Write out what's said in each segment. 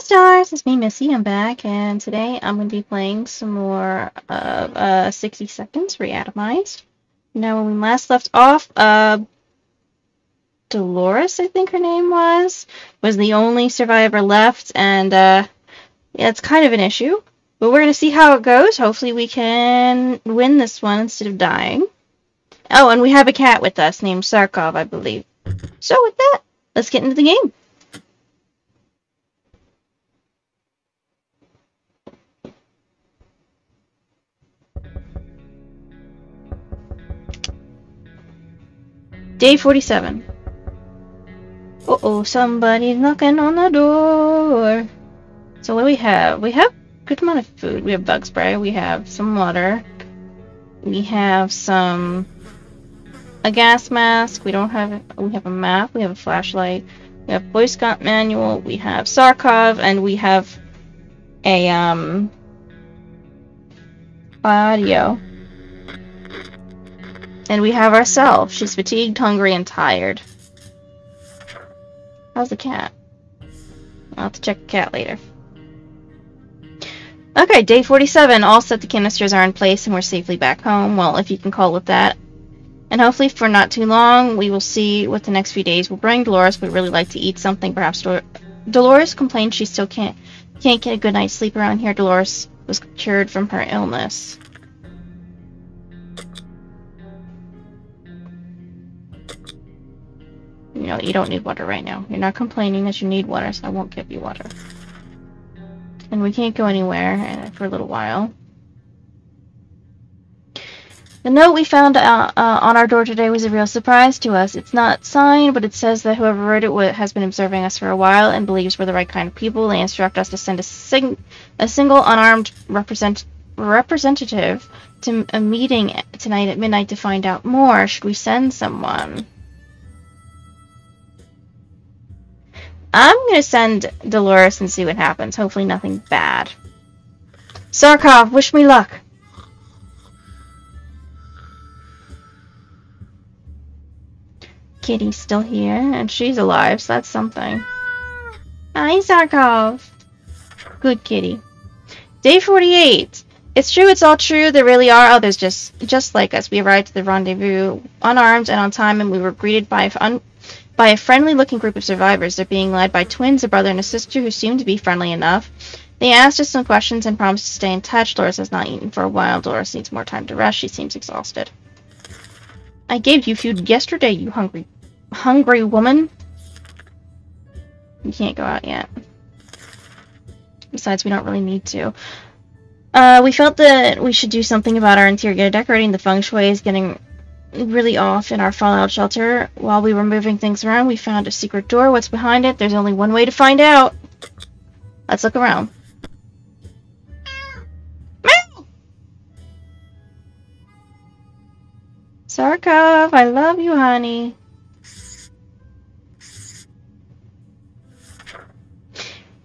Stars, it's me, Missy. I'm back, and today I'm going to be playing some more of 60 Seconds Reatomized. Now, when we last left off, Dolores, I think her name was the only survivor left, and yeah, it's kind of an issue. But we're going to see how it goes. Hopefully we can win this one instead of dying. Oh, and we have a cat with us named Sarkov, I believe. So with that, let's get into the game. Day 47. Uh-oh, somebody's knocking on the door. So what do we have? We have a good amount of food. We have bug spray. We have some water. We have a gas mask. We have a map. We have a flashlight. We have Boy Scout manual. We have Sarkov, and we have a audio. And we have ourselves. She's fatigued, hungry, and tired. How's the cat? I'll have to check the cat later. Okay, day 47. All set the canisters are in place and we're safely back home. Well, if you can call it that. And hopefully for not too long, we will see what the next few days will bring. Dolores would really like to eat something. Perhaps Dolores complains she still can't get a good night's sleep around here. Dolores was cured from her illness. You know, you don't need water right now. You're not complaining that you need water, so I won't give you water. And we can't go anywhere for a little while. The note we found on our door today was a real surprise to us. It's not signed, but it says that whoever wrote it has been observing us for a while and believes we're the right kind of people. They instruct us to send a single unarmed representative to a meeting tonight at midnight to find out more. Should we send someone? I'm gonna send Dolores and see what happens. Hopefully nothing bad. Sarkov, wish me luck. Kitty's still here, and she's alive, so that's something. Hi, Sarkov. Good kitty. Day 48. It's true, it's all true. There really are others just like us. We arrived at the rendezvous unarmed and on time, and we were greeted by a friendly-looking group of survivors. They're being led by twins, a brother and a sister, who seem to be friendly enough. They asked us some questions and promised to stay in touch. Dolores has not eaten for a while. Dolores needs more time to rest. She seems exhausted. I gave you food yesterday, you hungry woman. You can't go out yet. Besides, we don't really need to. We felt that we should do something about our interior decorating. The feng shui is getting really off in our fallout shelter. While we were moving things around, we found a secret door. What's behind it? There's only one way to find out. Let's look around. Meow! Sarkov, I love you, honey.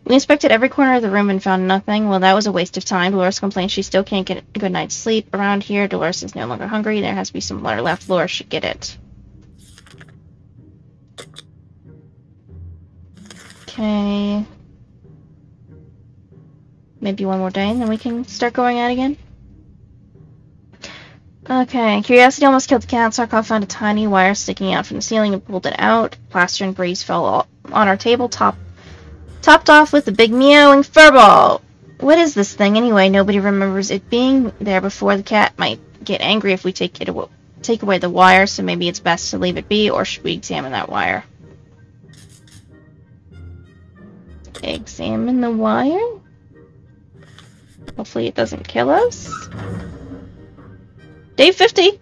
We inspected every corner of the room and found nothing. Well, that was a waste of time. Dolores complains she still can't get a good night's sleep around here. Dolores is no longer hungry. There has to be some water left. Dolores should get it. Okay. Maybe one more day and then we can start going out again. Okay. Curiosity almost killed the cat. Sarkov found a tiny wire sticking out from the ceiling and pulled it out. Plaster and breeze fell on our table, topped off with a big meowing furball. What is this thing anyway? Nobody remembers it being there before. The cat might get angry if we take away the wire, so maybe it's best to leave it be, or should we examine that wire? Examine the wire? Hopefully it doesn't kill us. Day 50!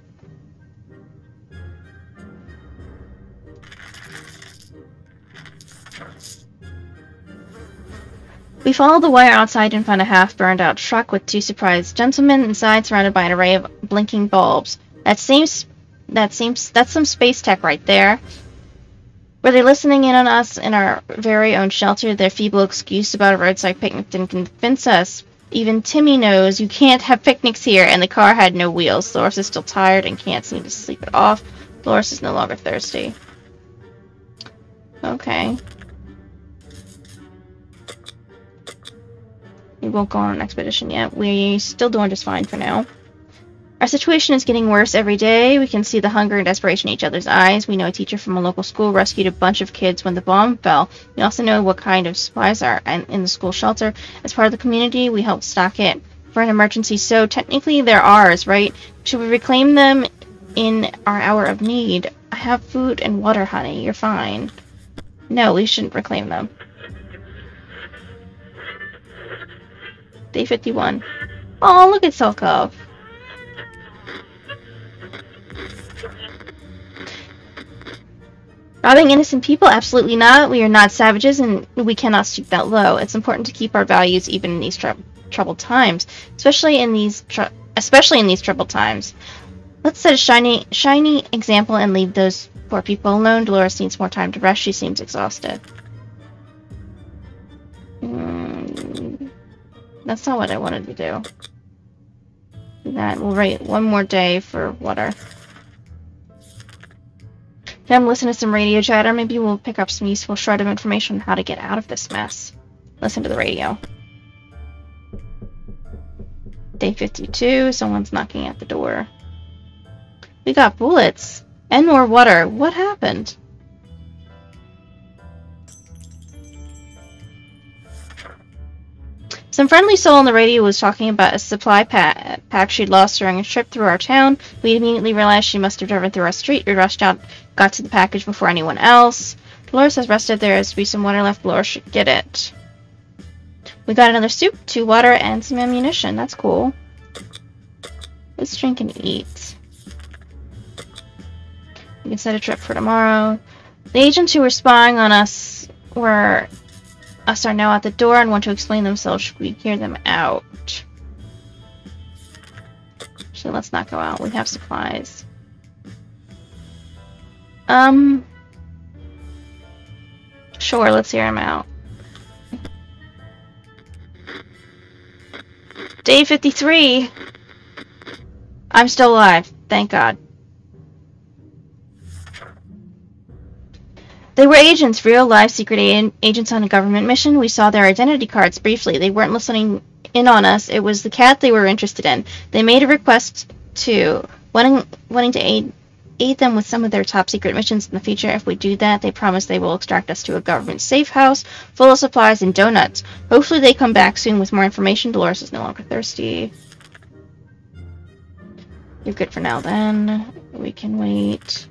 We followed the wire outside and found a half-burned-out truck with two surprised gentlemen inside, surrounded by an array of blinking bulbs. That's some space tech right there. Were they listening in on us in our very own shelter? Their feeble excuse about a roadside picnic didn't convince us. Even Timmy knows you can't have picnics here, and the car had no wheels. Dolores is still tired and can't seem to sleep it off. Dolores is no longer thirsty. Okay. We won't go on an expedition yet. We're still doing just fine for now. Our situation is getting worse every day. We can see the hunger and desperation in each other's eyes. We know a teacher from a local school rescued a bunch of kids when the bomb fell. We also know what kind of supplies are in the school shelter. As part of the community, we helped stock it for an emergency, so technically they're ours, right? Should we reclaim them in our hour of need? I have food and water, honey. You're fine. No, we shouldn't reclaim them. Day 51. Oh, look at Selkov. Robbing innocent people? Absolutely not. We are not savages, and we cannot stoop that low. It's important to keep our values even in these troubled times, especially in these troubled times. Let's set a shiny example and leave those poor people alone. Dolores needs more time to rest. She seems exhausted. That's not what I wanted to do. We'll wait one more day for water. Then listen to some radio chatter. Maybe we'll pick up some useful shred of information on how to get out of this mess. Listen to the radio. Day 52. Someone's knocking at the door. We got bullets. And more water. What happened? Some friendly soul on the radio was talking about a supply pack she'd lost during a trip through our town. We immediately realized she must have driven through our street. We rushed out, got to the package before anyone else. Dolores has rested. There has to be some water left. Dolores should get it. We got another soup, 2 water, and some ammunition. That's cool. Let's drink and eat. We can set a trip for tomorrow. The agents who were spying on us are now at the door and want to explain themselves. Should we hear them out? So let's not go out. We have supplies. Sure, let's hear them out. Day 53. I'm still alive. Thank God. They were agents, real live secret agents on a government mission. We saw their identity cards briefly. They weren't listening in on us. It was the cat they were interested in. They made a request to wanting to aid them with some of their top secret missions in the future. If we do that, they promise they will extract us to a government safe house full of supplies and donuts. Hopefully they come back soon with more information. Dolores is no longer thirsty. You're good for now then. We can wait.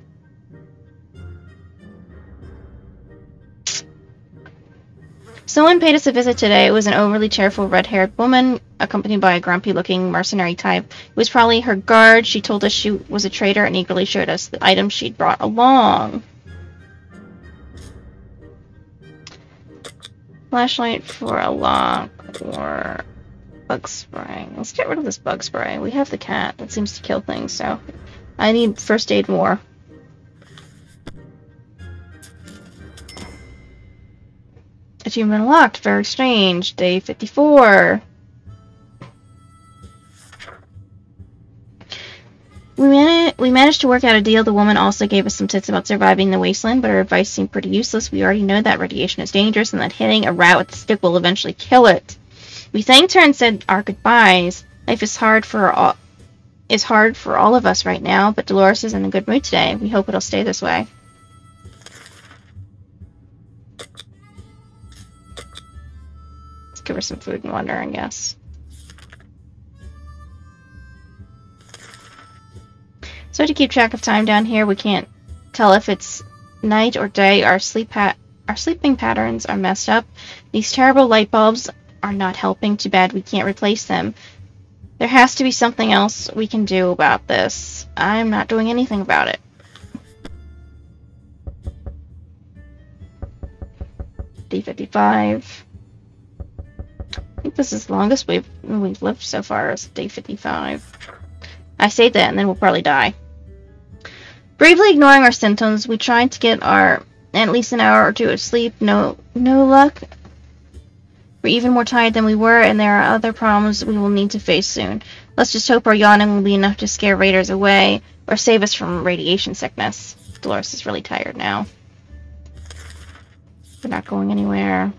Someone paid us a visit today. It was an overly cheerful red-haired woman, accompanied by a grumpy-looking mercenary type. It was probably her guard. She told us she was a traitor and eagerly showed us the items she'd brought along. Flashlight for a lock or bug spray. Let's get rid of this bug spray. We have the cat. That seems to kill things, so I need first aid more. Achievement unlocked. Very strange. Day 54. We managed to work out a deal. The woman also gave us some tips about surviving the wasteland, but her advice seemed pretty useless. We already know that radiation is dangerous and that hitting a rat with a stick will eventually kill it. We thanked her and said our goodbyes. Life is hard for all of us right now, but Dolores is in a good mood today. We hope it'll stay this way. Give her some food and water, I guess. So to keep track of time down here, we can't tell if it's night or day. Our sleeping patterns are messed up. These terrible light bulbs are not helping. Too bad we can't replace them. There has to be something else we can do about this. I'm not doing anything about it. Day 55. I think this is the longest we've lived so far, is day 55. I say that and then we'll probably die. Bravely ignoring our symptoms, we tried to get at least an hour or 2 of sleep. No luck. We're even more tired than we were, and there are other problems we will need to face soon. Let's just hope our yawning will be enough to scare raiders away or save us from radiation sickness. Dolores is really tired now. We're not going anywhere.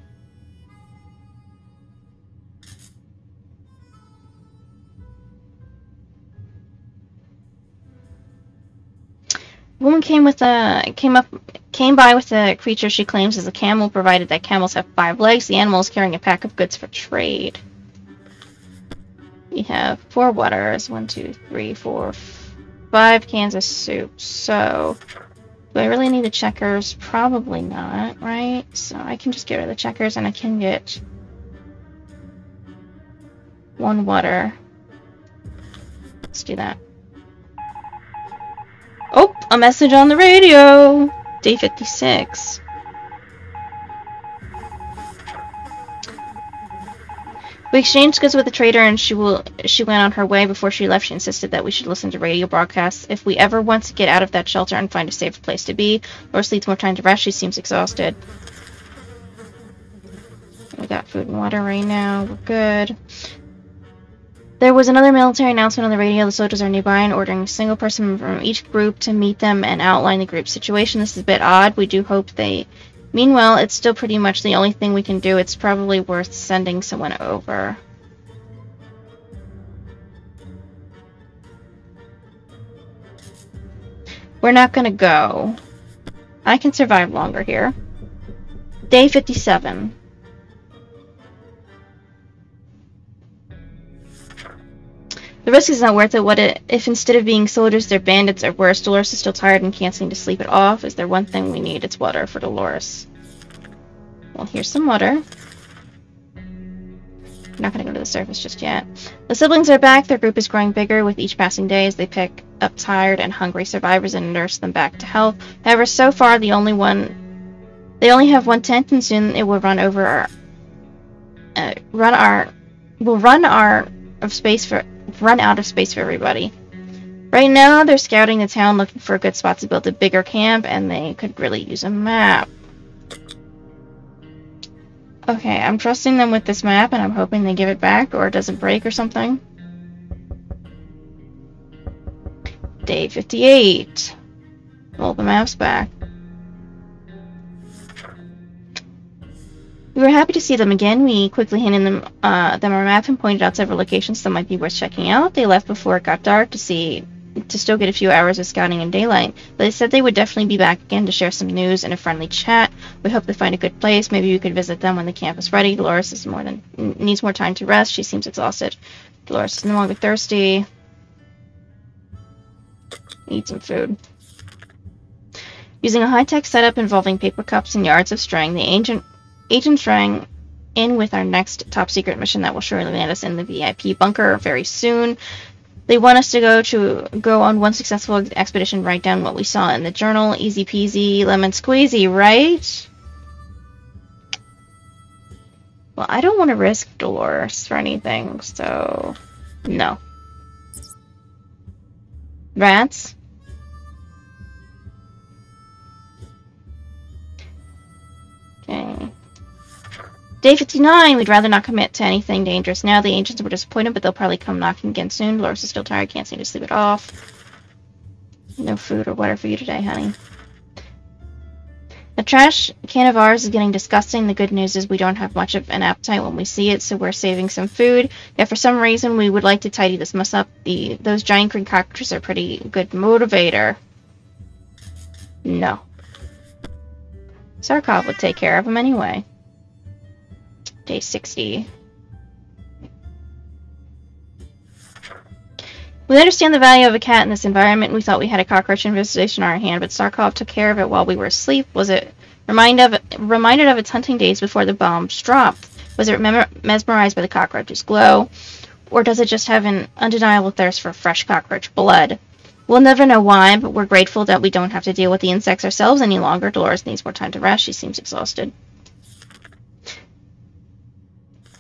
woman came by with a creature she claims is a camel, provided that camels have 5 legs. The animal is carrying a pack of goods for trade. We have 4 waters, 1, 2, 3, 4, 5 cans of soup. So, do I really need the checkers? Probably not, right? So I can just get rid of the checkers and I can get 1 water. Let's do that. Oh, a message on the radio! Day 56. We exchanged goods with the trader and she went on her way. Before she left, she insisted that we should listen to radio broadcasts. If we ever want to get out of that shelter and find a safer place to be, Loris needs more time to rest. She seems exhausted. We got food and water right now. We're good. There was another military announcement on the radio. The soldiers are nearby and ordering a single person from each group to meet them and outline the group's situation. This is a bit odd. We do hope they mean well. It's still pretty much the only thing we can do. It's probably worth sending someone over. We're not gonna go. I can survive longer here. Day 57. The risk is not worth it. What if instead of being soldiers, they're bandits or worse? Dolores is still tired and can't seem to sleep it off. Is there one thing we need? It's water for Dolores. Well, here's some water. I'm not going to go to the surface just yet. The siblings are back. Their group is growing bigger with each passing day as they pick up tired and hungry survivors and nurse them back to health. However, so far, they only have 1 tent, and soon it will run out of space for everybody. Right now, they're scouting the town looking for a good spot to build a bigger camp, and they could really use a map. Okay, I'm trusting them with this map, and I'm hoping they give it back, or it doesn't break or something. Day 58. Well, the map's back. We were happy to see them again. We quickly handed them our map and pointed out several locations that might be worth checking out. They left before it got dark to still get a few hours of scouting in daylight. But they said they would definitely be back again to share some news and a friendly chat. We hope they find a good place. Maybe we could visit them when the camp is ready. Dolores needs more time to rest. She seems exhausted. Dolores is no longer thirsty. Need some food. Using a high-tech setup involving paper cups and yards of string, the agents rang in with our next top-secret mission that will surely land us in the VIP bunker very soon. They want us to go on one successful expedition, write down what we saw in the journal. Easy peasy, lemon squeezy, right? Well, I don't want to risk Dolores for anything, so no. Rats? Okay. Day 59, we'd rather not commit to anything dangerous now. The ancients were disappointed, but they'll probably come knocking again soon. Dolores is still tired, can't seem to sleep it off. No food or water for you today, honey. The trash can of ours is getting disgusting. The good news is we don't have much of an appetite when we see it, so we're saving some food. Yet for some reason, we would like to tidy this mess up. Those giant green cockroaches are a pretty good motivator. No. Sarkov would take care of them anyway. Day 60. We understand the value of a cat in this environment. We thought we had a cockroach infestation on our hand, but Sarkov took care of it while we were asleep. Was it reminded of its hunting days before the bombs dropped? Was it mesmerized by the cockroach's glow? Or does it just have an undeniable thirst for fresh cockroach blood? We'll never know why, but we're grateful that we don't have to deal with the insects ourselves any longer. Dolores needs more time to rest. She seems exhausted.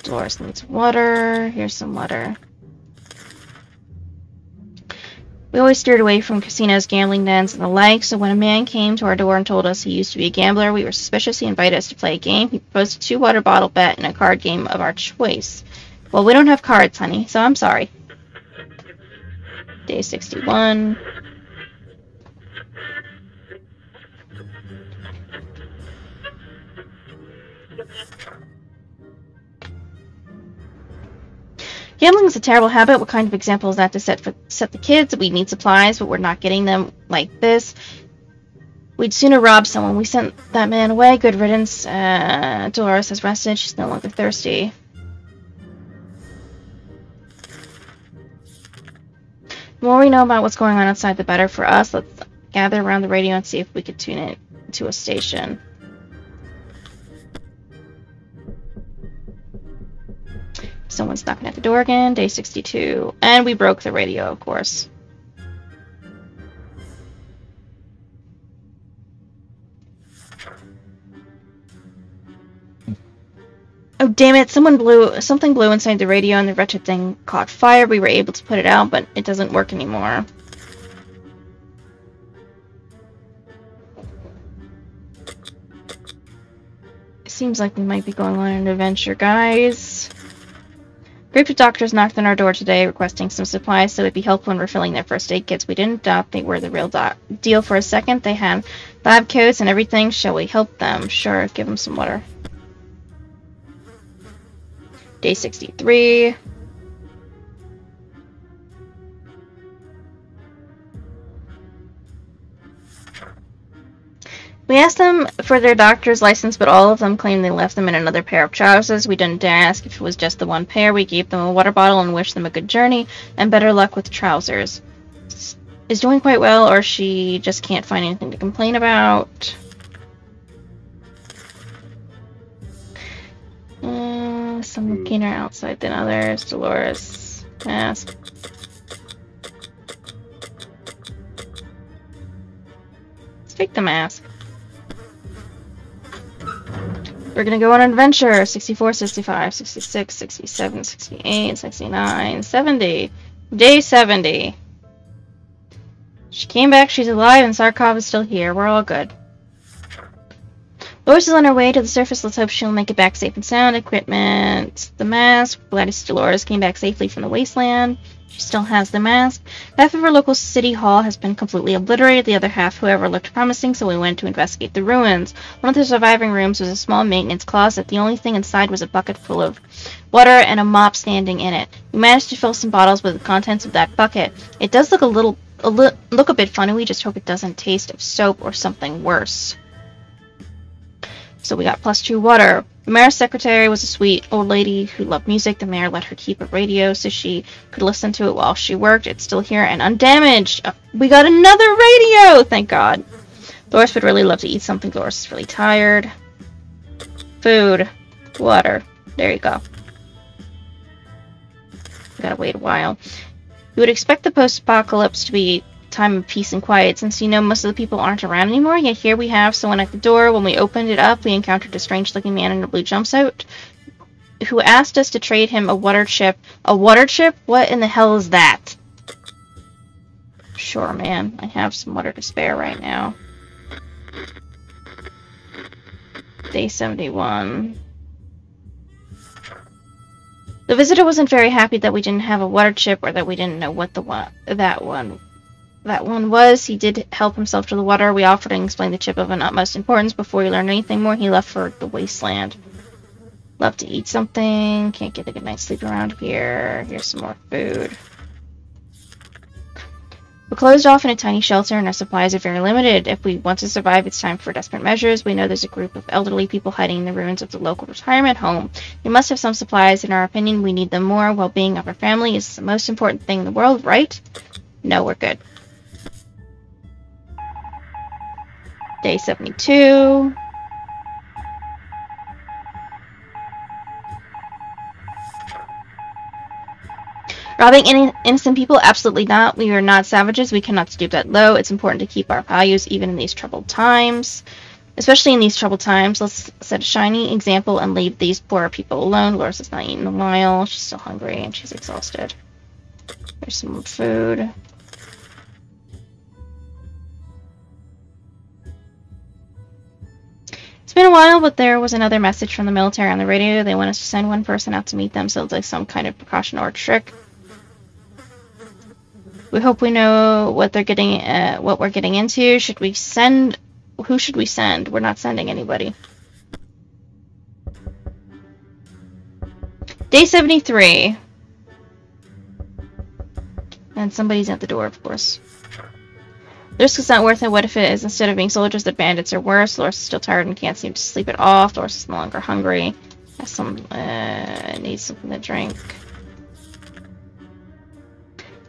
Dolores needs water. Here's some water. We always steered away from casinos, gambling dens, and the like, so when a man came to our door and told us he used to be a gambler, we were suspicious. He invited us to play a game. He proposed a 2-water bottle bet and a card game of our choice. Well, we don't have cards, honey, so I'm sorry. Day 61. Gambling is a terrible habit. What kind of example is that to set the kids? We need supplies, but we're not getting them like this. We'd sooner rob someone. We sent that man away. Good riddance. Dolores has rested. She's no longer thirsty. The more we know about what's going on outside, the better for us. Let's gather around the radio and see if we could tune it to a station. Someone's knocking at the door again. Day 62. And we broke the radio, of course. Oh, damn it. Something blew inside the radio and the wretched thing caught fire. We were able to put it out, but it doesn't work anymore. It seems like we might be going on an adventure, guys. A group of doctors knocked on our door today requesting some supplies so it'd be helpful in refilling their first aid kits. We didn't doubt they were the real deal for a second. They had lab coats and everything. Shall we help them? Sure, give them some water. Day 63. We asked them for their doctor's license, but all of them claimed they left them in another pair of trousers. We didn't dare ask if it was just the one pair. We gave them a water bottle and wished them a good journey and better luck with the trousers. Is doing quite well, or she just can't find anything to complain about. Some keener outside than others. Dolores. Mask. Let's take the mask. We're gonna go on an adventure. 64, 65, 66, 67, 68, 69, 70. Day 70. She came back, she's alive, and Sarkov is still here. We're all good. Dolores is on her way to the surface. Let's hope she'll make it back safe and sound. Equipment. The mask. Gladys Dolores came back safely from the wasteland. She still has the mask. Half of our local city hall has been completely obliterated. The other half, however, looked promising, so we went to investigate the ruins. One of the surviving rooms was a small maintenance closet. The only thing inside was a bucket full of water and a mop standing in it. We managed to fill some bottles with the contents of that bucket. It does look look a bit funny. We just hope it doesn't taste of soap or something worse. So we got +2 water. The mayor's secretary was a sweet old lady who loved music. The mayor let her keep a radio so she could listen to it while she worked. It's still here and undamaged. We got another radio! Thank God. Dolores would really love to eat something. Dolores is really tired. Food. Water. There you go. We gotta wait a while. You would expect the post-apocalypse to be time of peace and quiet, since you know most of the people aren't around anymore, yet here we have someone at the door. When we opened it up, we encountered a strange-looking man in a blue jumpsuit who asked us to trade him a water chip. A water chip? What in the hell is that? Sure, man. I have some water to spare right now. Day 71. The visitor wasn't very happy that we didn't have a water chip or that we didn't know what that one was. He did help himself to the water. We offered and explained the chip of an utmost importance. Before he learned anything more, he left for the wasteland. Love to eat something. Can't get a good night's sleep around here. Here's some more food. We're closed off in a tiny shelter and our supplies are very limited. If we want to survive, it's time for desperate measures. We know there's a group of elderly people hiding in the ruins of the local retirement home. We must have some supplies. In our opinion, we need them more. Well-being of our family is the most important thing in the world, right? No, we're good. Day 72. Robbing innocent people? Absolutely not. We are not savages. We cannot stoop that low. It's important to keep our values even in these troubled times. Especially in these troubled times. Let's set a shiny example and leave these poor people alone. Dolores has not eaten in a while. She's still hungry and she's exhausted. There's some more food. It's been a while, but there was another message from the military on the radio. They want us to send one person out to meet them, so it's like some kind of precaution or trick. We hope we know what they're getting, what we're getting into. Should we send? Who should we send? We're not sending anybody. Day 73. And somebody's at the door, of course. The risk is not worth it. What if it is? Instead of being soldiers, the bandits are worse. Dolores is still tired and can't seem to sleep it off. Dolores is no longer hungry. Has some, needs something to drink.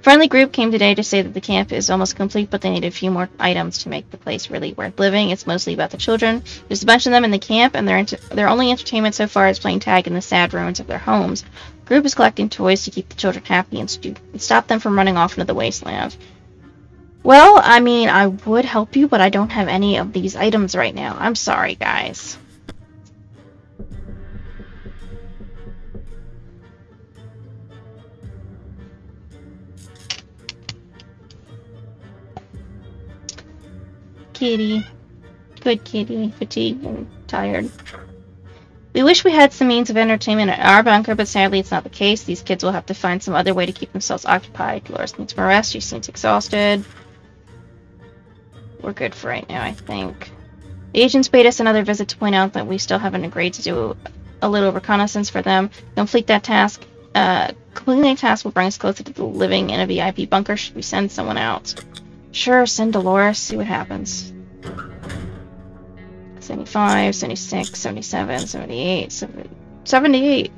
Friendly group came today to say that the camp is almost complete, but they need a few more items to make the place really worth living. It's mostly about the children. There's a bunch of them in the camp, and their only entertainment so far is playing tag in the sad ruins of their homes. The group is collecting toys to keep the children happy and stop them from running off into the wasteland. Well, I mean, I would help you, but I don't have any of these items right now. I'm sorry, guys. Kitty. Good kitty. Fatigued and tired. We wish we had some means of entertainment at our bunker, but sadly it's not the case. These kids will have to find some other way to keep themselves occupied. Dolores needs more rest. She seems exhausted. We're good for right now, I think. The agents paid us another visit to point out that we still haven't agreed to do a little reconnaissance for them. Completing that task will bring us closer to living in a VIP bunker. Should we send someone out? Sure, send Dolores, see what happens. 75, 76, 77, 78, 78.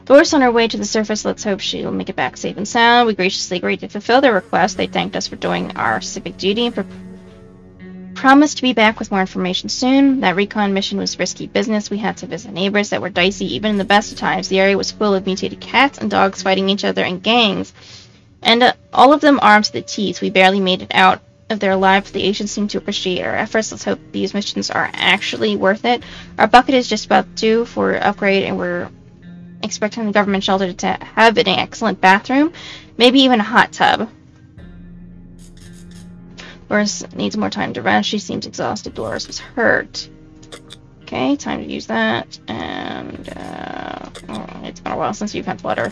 Dolores on her way to the surface. Let's hope she'll make it back safe and sound. We graciously agreed to fulfill their request. They thanked us for doing our civic duty and promised to be back with more information soon. That recon mission was risky business. We had to visit neighbors that were dicey even in the best of times. The area was full of mutated cats and dogs fighting each other in gangs. And all of them armed to the teeth. We barely made it out of there alive, but the agents seem to appreciate our efforts. Let's hope these missions are actually worth it. Our bucket is just about due for upgrade, and we're expecting the government shelter to have an excellent bathroom, maybe even a hot tub. Dolores needs more time to rest. She seems exhausted. Dolores was hurt. Okay, time to use that. And it's been a while since you've had water.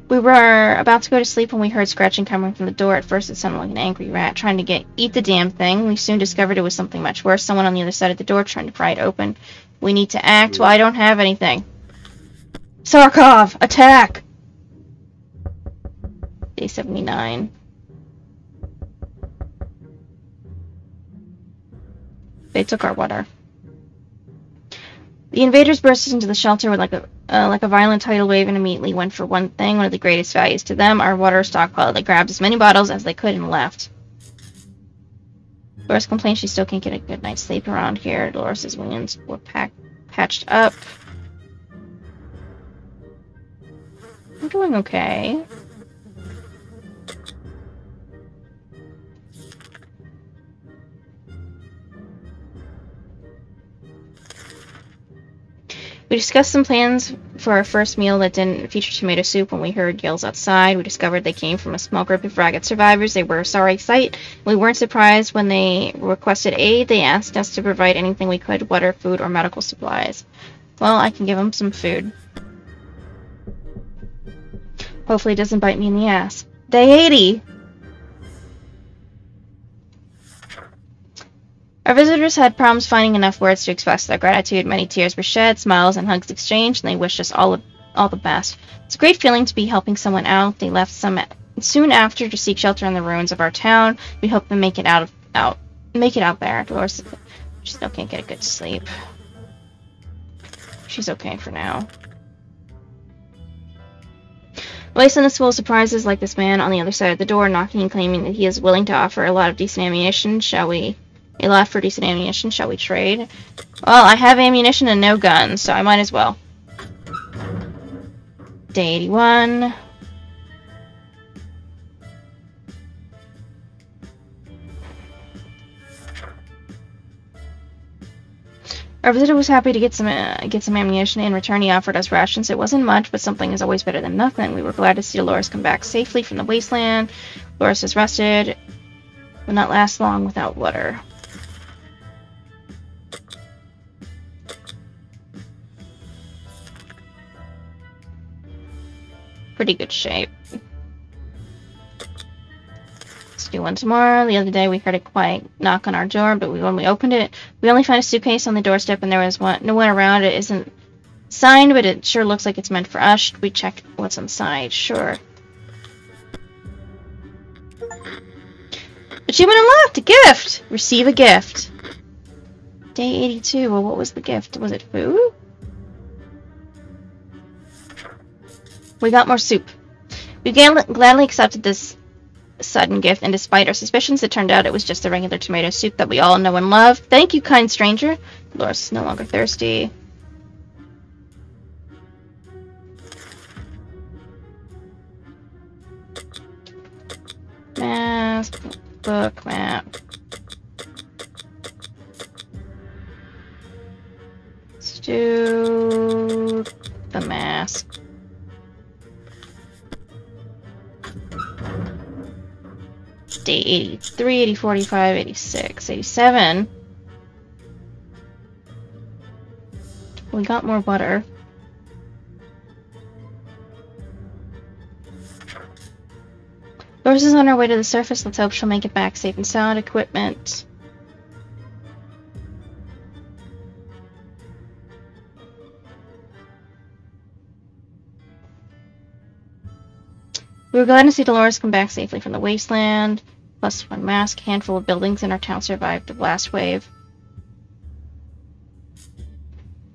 We were about to go to sleep when we heard scratching coming from the door. At first, it sounded like an angry rat trying to eat the damn thing. We soon discovered it was something much worse. Someone on the other side of the door trying to pry it open. We need to act. Well, I don't have anything. Sarkov! Attack! Day 79. They took our water. The invaders burst into the shelter with like a violent tidal wave and immediately went for one thing, one of the greatest values to them, our water stockpile. They grabbed as many bottles as they could and left. Dolores complains she still can't get a good night's sleep around here. Dolores' wounds were patched up. I'm doing okay. We discussed some plans for our first meal that didn't feature tomato soup when we heard yells outside. We discovered they came from a small group of ragged survivors. They were a sorry sight. We weren't surprised when they requested aid. They asked us to provide anything we could, water, food, or medical supplies. Well, I can give them some food. Hopefully it doesn't bite me in the ass. Day 80! Our visitors had problems finding enough words to express their gratitude. Many tears were shed, smiles and hugs exchanged, and they wished us all the best. It's a great feeling to be helping someone out. They left soon after to seek shelter in the ruins of our town. We hope they make it out there. Dolores, she still can't get a good sleep. She's okay for now. The wasteland is full of surprises, like this man on the other side of the door, knocking and claiming that he is willing to offer a lot for decent ammunition. Shall we trade? Well, I have ammunition and no guns, so I might as well. Day 81. Our visitor was happy to get some ammunition. In return, he offered us rations. It wasn't much, but something is always better than nothing. We were glad to see Dolores come back safely from the wasteland. Dolores is rested, will not last long without water. Pretty good shape. Let's do one tomorrow. The other day we heard a quiet knock on our door, but when we opened it, we only found a suitcase on the doorstep, and there was no one around. It isn't Signed, but it sure looks like it's meant for us. Should we check what's inside? Sure. Achievement unlocked! A gift! Receive a gift. Day 82. Well, what was the gift? Was it food? We got more soup. We gladly accepted this sudden gift, and despite our suspicions, it turned out it was just the regular tomato soup that we all know and love. Thank you, kind stranger. Dolores is no longer thirsty. Mask, book, map. Let's do the mask. Day 83, 80, 45, 86, 87. We got more butter. Doris is on her way to the surface. Let's hope she'll make it back safe and sound. Equipment. We were glad to see Dolores come back safely from the wasteland. Plus one mask, handful of buildings in our town survived the blast wave.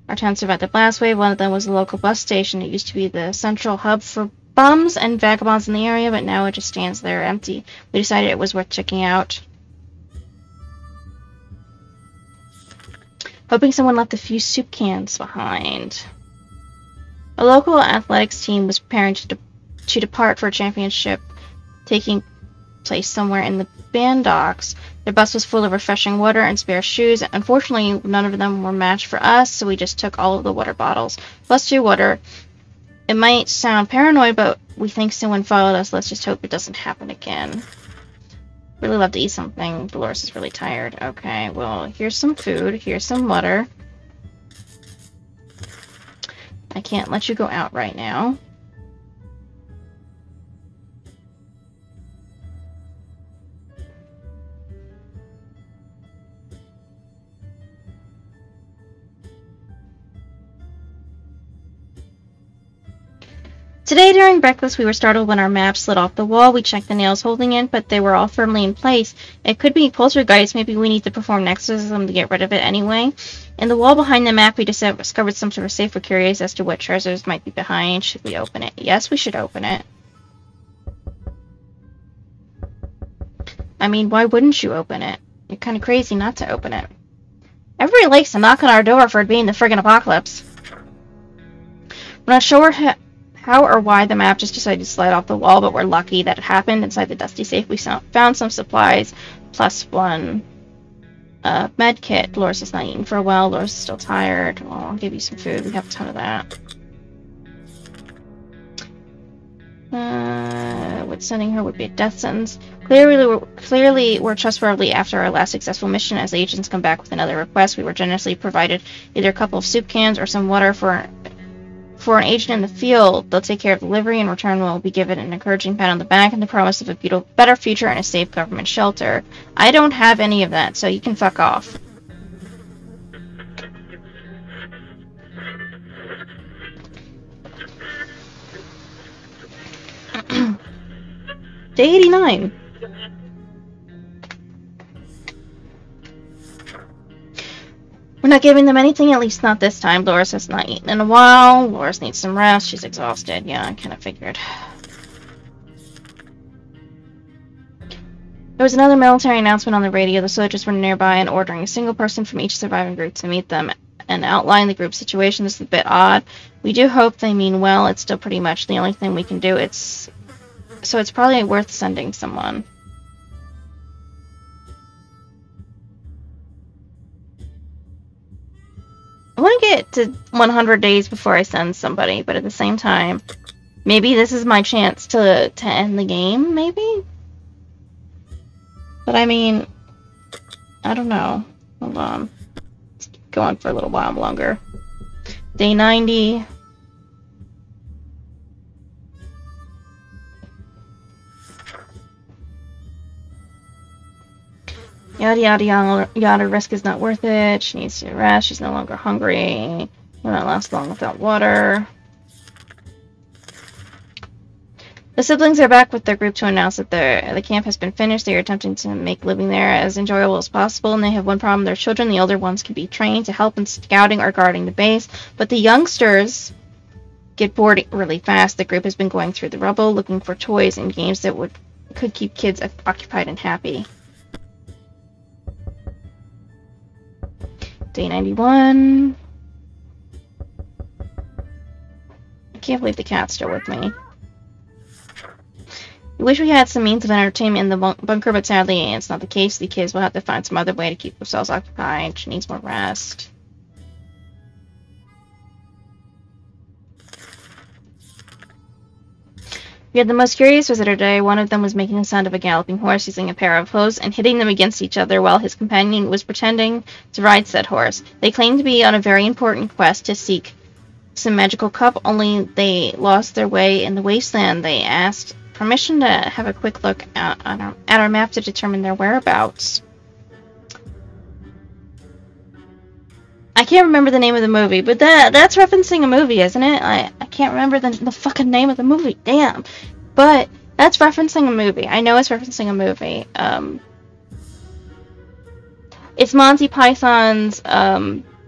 Our town survived the blast wave. One of them was a local bus station. It used to be the central hub for bums and vagabonds in the area, but now it just stands there empty. We decided it was worth checking out. Hoping someone left a few soup cans behind. A local athletics team was preparing to depart for a championship taking place somewhere in the band docks. Their bus was full of refreshing water and spare shoes. Unfortunately, none of them were matched for us, so we just took all of the water bottles. Plus 2 water. It might sound paranoid, but we think someone followed us. Let's just hope it doesn't happen again. Really love to eat something. Dolores is really tired. Okay, well, here's some food. Here's some water. I can't let you go out right now. Today during breakfast, we were startled when our map slid off the wall. We checked the nails holding it, but they were all firmly in place. It could be poltergeist. Maybe we need to perform an exorcism to get rid of it anyway. In the wall behind the map, we discovered some sort of safe. We're curious as to what treasures might be behind. Should we open it? Yes, we should open it. I mean, why wouldn't you open it? You're kind of crazy not to open it. Everybody likes to knock on our door for it being the friggin' apocalypse. We're not sure how or why the map just decided to slide off the wall, but we're lucky that it happened. Inside the dusty safe, we found some supplies, plus 1 med kit. Dolores has not eaten for a while. Dolores is still tired. Well, I'll give you some food. We have a ton of that. What's sending her would be a death sentence. Clearly, we're trustworthy after our last successful mission. As agents come back with another request, we were generously provided either a couple of soup cans or some water for an agent in the field. They'll take care of the delivery. In return, we'll be given an encouraging pat on the back and the promise of a better future and a safe government shelter. I don't have any of that, so you can fuck off. Day 89. We're not giving them anything, at least not this time. Dolores has not eaten in a while. Dolores needs some rest. She's exhausted. Yeah, I kind of figured. There was another military announcement on the radio. The soldiers were nearby and ordering a single person from each surviving group to meet them and outline the group situation. This is a bit odd. We do hope they mean well. It's still pretty much the only thing we can do. So it's probably worth sending someone. I want to get to 100 days before I send somebody, but at the same time, maybe this is my chance to end the game, maybe? But I mean, I don't know. Hold on. Let's keep going for a little while longer. Day 90. Yada yada yada yada, risk is not worth it. She needs to rest. She's no longer hungry. Will not last long without water. The siblings are back with their group to announce that the camp has been finished. They are attempting to make living there as enjoyable as possible, and they have one problem. Their children, the older ones, can be trained to help in scouting or guarding the base, but the youngsters get bored really fast. The group has been going through the rubble, looking for toys and games that could keep kids occupied and happy. Day 91. I can't believe the cat's still with me. We wish we had some means of entertainment in the bunker, but sadly it's not the case. The kids will have to find some other way to keep themselves occupied. She needs more rest. We had the most curious visitor today. One of them was making the sound of a galloping horse using a pair of hooves and hitting them against each other while his companion was pretending to ride said horse. They claimed to be on a very important quest to seek some magical cup, only they lost their way in the wasteland. They asked permission to have a quick look at our map to determine their whereabouts. I can't remember the name of the movie, but that's referencing a movie, isn't it? I can't remember the fucking name of the movie. Damn. But that's referencing a movie. I know it's referencing a movie. It's Monty Python's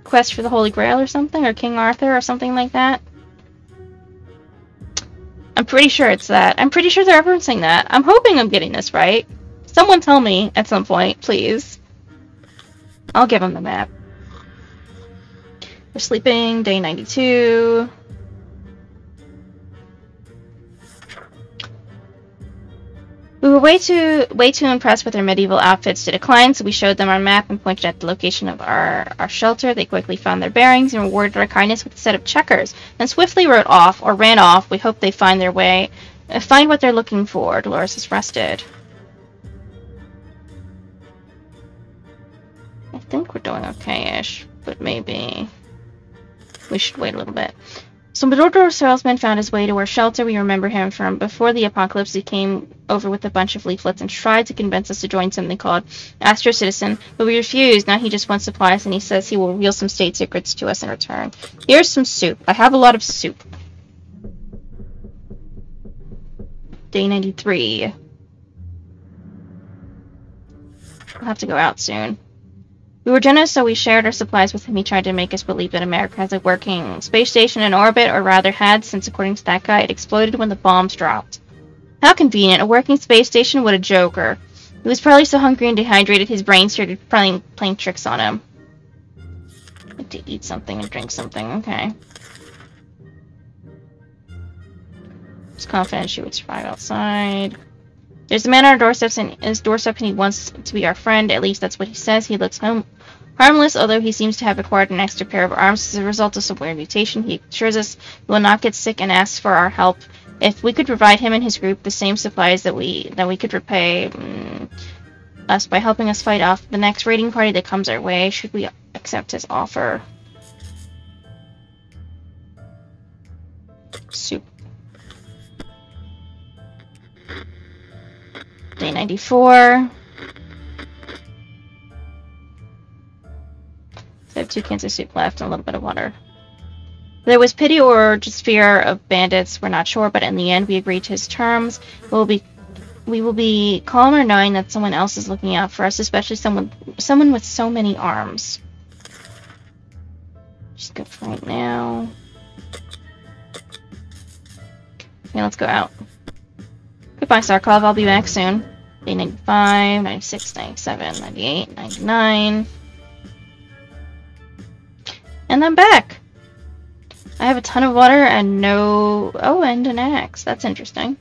Quest for the Holy Grail or something, or King Arthur or something like that. I'm pretty sure it's that. I'm pretty sure they're referencing that. I'm hoping I'm getting this right. Someone tell me at some point, please. I'll give them the map. We're sleeping, day 92. We were way too impressed with their medieval outfits to decline, so we showed them our map and pointed at the location of our shelter. They quickly found their bearings and rewarded our kindness with a set of checkers, and swiftly ran off. We hope they find their way, find what they're looking for. Dolores is rested. I think we're doing okay-ish, but maybe we should wait a little bit. So Madordo salesman found his way to our shelter. We remember him from before the apocalypse. He came over with a bunch of leaflets and tried to convince us to join something called Astro Citizen, but we refused. Now he just wants supplies, and he says he will reveal some state secrets to us in return. Here's some soup. I have a lot of soup. Day 93. We'll have to go out soon. We were generous, so we shared our supplies with him. He tried to make us believe that America has a working space station in orbit, or rather had, since according to that guy, it exploded when the bombs dropped. How convenient. A working space station? What a joker. He was probably so hungry and dehydrated his brain started playing tricks on him. Need to eat something and drink something. Okay. I was confident she would survive outside. There's a man on our doorstep, and he wants to be our friend. At least that's what he says. He looks harmless, although he seems to have acquired an extra pair of arms as a result of some weird mutation. He assures us he will not get sick and asks for our help. If we could provide him and his group the same supplies that we could repay us by helping us fight off the next raiding party that comes our way, should we accept his offer? Soup. Day 94. So I have 2 cans of soup left and a little bit of water. There was pity or just fear of bandits, we're not sure, but in the end we agreed to his terms. We will be calmer knowing that someone else is looking out for us, especially someone with so many arms. Just go for right now. Okay, let's go out. Goodbye, Sarkov. I'll be back soon. Day 95, 96, 97, 98, 99. And I'm back! I have a ton of water and no... Oh, and an axe. That's interesting.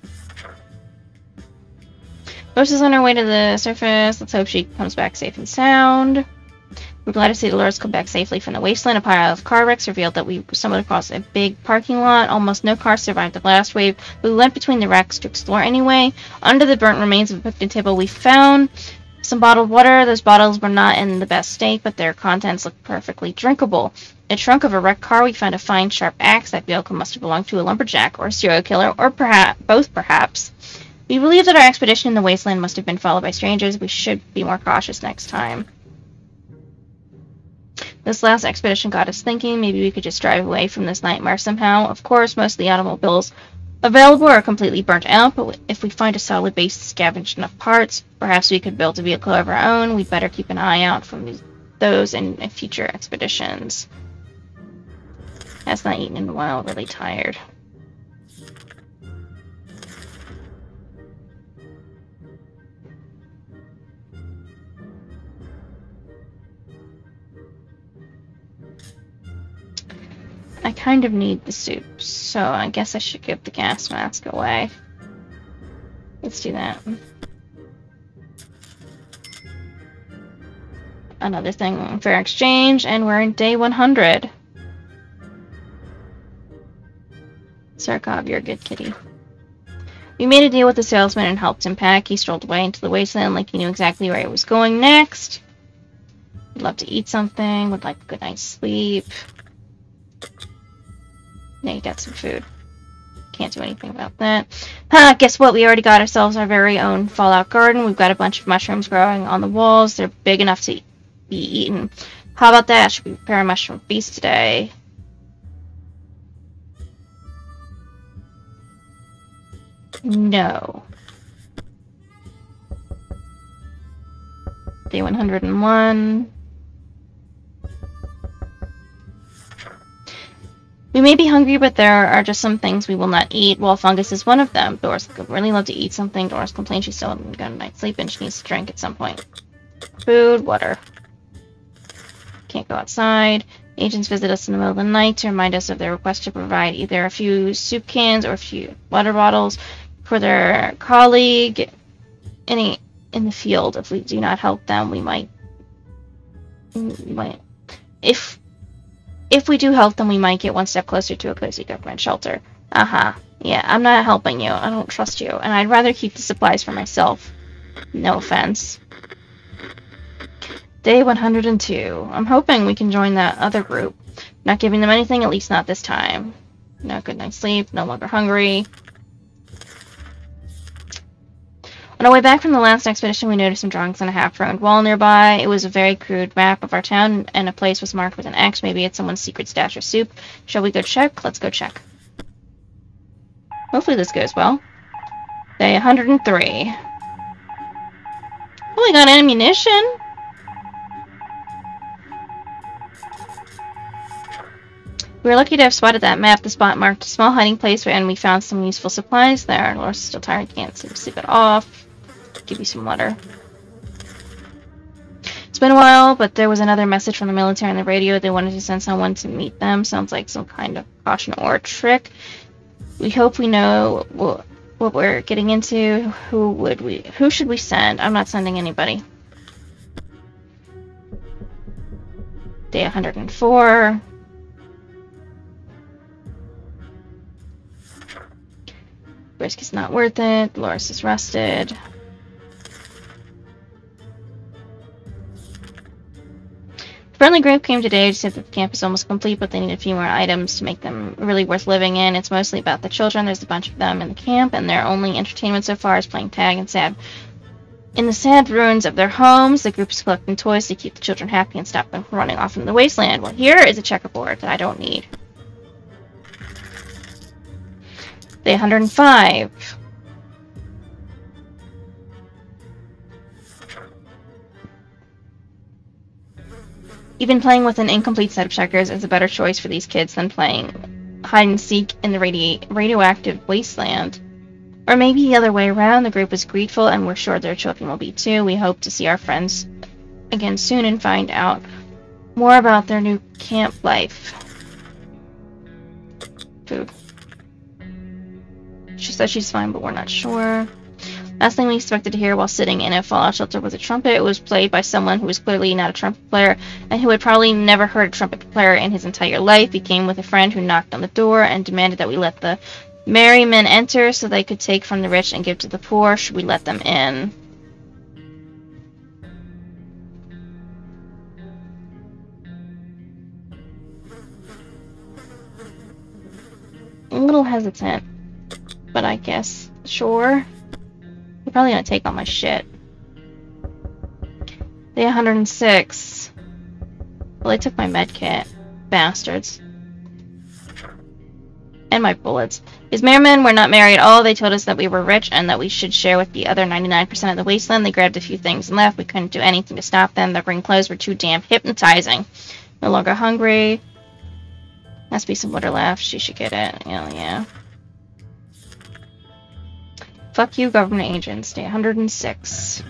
Rose is on her way to the surface. Let's hope she comes back safe and sound. We're glad to see Dolores come back safely from the wasteland. A pile of car wrecks revealed that we stumbled across a big parking lot. Almost no cars survived the blast wave. We went between the wrecks to explore anyway. Under the burnt remains of a picnic table, we found some bottled water. Those bottles were not in the best state, but their contents looked perfectly drinkable. In the trunk of a wrecked car, we found a fine, sharp axe. That vehicle must have belonged to a lumberjack or a serial killer, or both perhaps. We believe that our expedition in the wasteland must have been followed by strangers. We should be more cautious next time. This last expedition got us thinking maybe we could just drive away from this nightmare somehow. Of course, most of the automobiles available are completely burnt out, but if we find a solid base to scavenge enough parts, perhaps we could build a vehicle of our own. We'd better keep an eye out for those in future expeditions. Has not eaten in a while, really tired. I kind of need the soup, so I guess I should give the gas mask away. Let's do that. Another thing, fair exchange, and we're in day 100. Sarkov, you're a good kitty. We made a deal with the salesman and helped him pack. He strolled away into the wasteland like he knew exactly where he was going next. Would love to eat something, would like a good night's sleep. Yeah, you got some food. Can't do anything about that. Guess what? We already got ourselves our very own Fallout garden. We've got a bunch of mushrooms growing on the walls. They're big enough to be eaten. How about that? Should we prepare a mushroom feast today? No. Day 101. We may be hungry, but there are just some things we will not eat. Well, fungus is one of them. Doris would really love to eat something. Doris complains she's still hasn't got a night's sleep and she needs to drink at some point. Food, water. Can't go outside. Agents visit us in the middle of the night to remind us of their request to provide either a few soup cans or a few water bottles for their colleague in the field. If we do not help them, we might. If we do help them, we might get one step closer to a cozy government shelter. Yeah, I'm not helping you. I don't trust you. And I'd rather keep the supplies for myself. No offense. Day 102. I'm hoping we can join that other group. Not giving them anything, at least not this time. No good night's sleep, no longer hungry. On our way back from the last expedition, we noticed some drawings on a half-ruined wall nearby. It was a very crude map of our town, and a place was marked with an X. Maybe it's someone's secret stash of soup. Shall we go check? Let's go check. Hopefully this goes well. Day 103. Oh, we got ammunition! We were lucky to have spotted that map. The spot marked a small hiding place, and we found some useful supplies there. Laura's still tired, can't seem to sleep it off. Give you some water. It's been a while, but there was another message from the military on the radio. They wanted to send someone to meet them. Sounds like some kind of caution or trick. We hope we know what we're getting into. Who should we send? I'm not sending anybody. Day 104. Risk is not worth it. Loris is rested. The friendly group came today to say that the camp is almost complete, but they need a few more items to make them really worth living in. It's mostly about the children. There's a bunch of them in the camp, and their only entertainment so far is playing tag and sad. In the sad ruins of their homes, the group is collecting toys to keep the children happy and stop them from running off into the wasteland. Well, here is a checkerboard that I don't need. Day 105. Even playing with an incomplete set of checkers is a better choice for these kids than playing hide-and-seek in the radioactive wasteland. Or maybe the other way around, the group is grateful and we're sure their children will be too. We hope to see our friends again soon and find out more about their new camp life. Food. She says she's fine, but we're not sure. Last thing we expected to hear while sitting in a fallout shelter was a trumpet. It was played by someone who was clearly not a trumpet player and who had probably never heard a trumpet player in his entire life. He came with a friend who knocked on the door and demanded that we let the merry men enter so they could take from the rich and give to the poor. Should we let them in? A little hesitant, but I guess sure. You're probably gonna take all my shit. Day 106. Well, they took my med kit. Bastards. And my bullets. These mermen were not merry at all. They told us that we were rich and that we should share with the other 99% of the wasteland. They grabbed a few things and left. We couldn't do anything to stop them. Their green clothes were too damn hypnotizing. No longer hungry. Must be some water left. She should get it. Hell yeah. Fuck you, government agents. Day 106.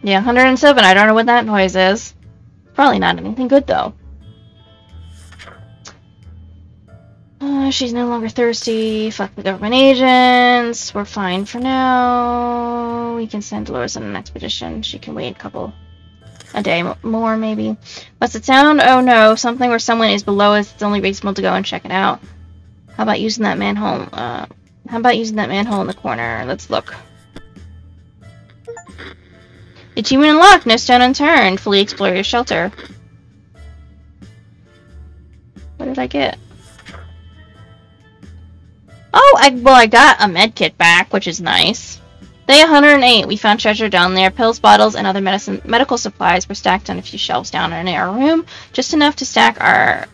Yeah, 107. I don't know what that noise is. Probably not anything good, though. She's no longer thirsty. Fuck the government agents. We're fine for now. We can send Dolores on an expedition. She can wait a day more, maybe. What's it sound? Oh no, something where someone is below us. It's only reasonable to go and check it out. How about using that manhole? How about using that manhole in the corner? Let's look. Achievement unlocked. No stone unturned. Fully explore your shelter. What did I get? Oh, I got a medkit back, which is nice. Day 108. We found treasure down there. Pills, bottles, and other medical supplies were stacked on a few shelves down in our room, just enough to stock our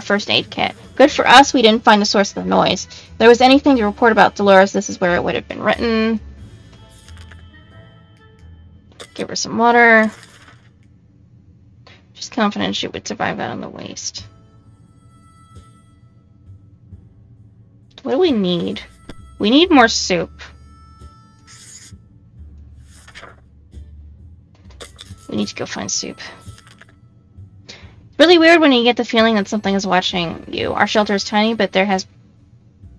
first aid kit. Good for us. We didn't find the source of the noise. If there was anything to report about Dolores, this is where it would have been written. Give her some water. She's confident she would survive out on the waste. What do we need? We need more soup. We need to go find soup. It's really weird when you get the feeling that something is watching you. Our shelter is tiny, but this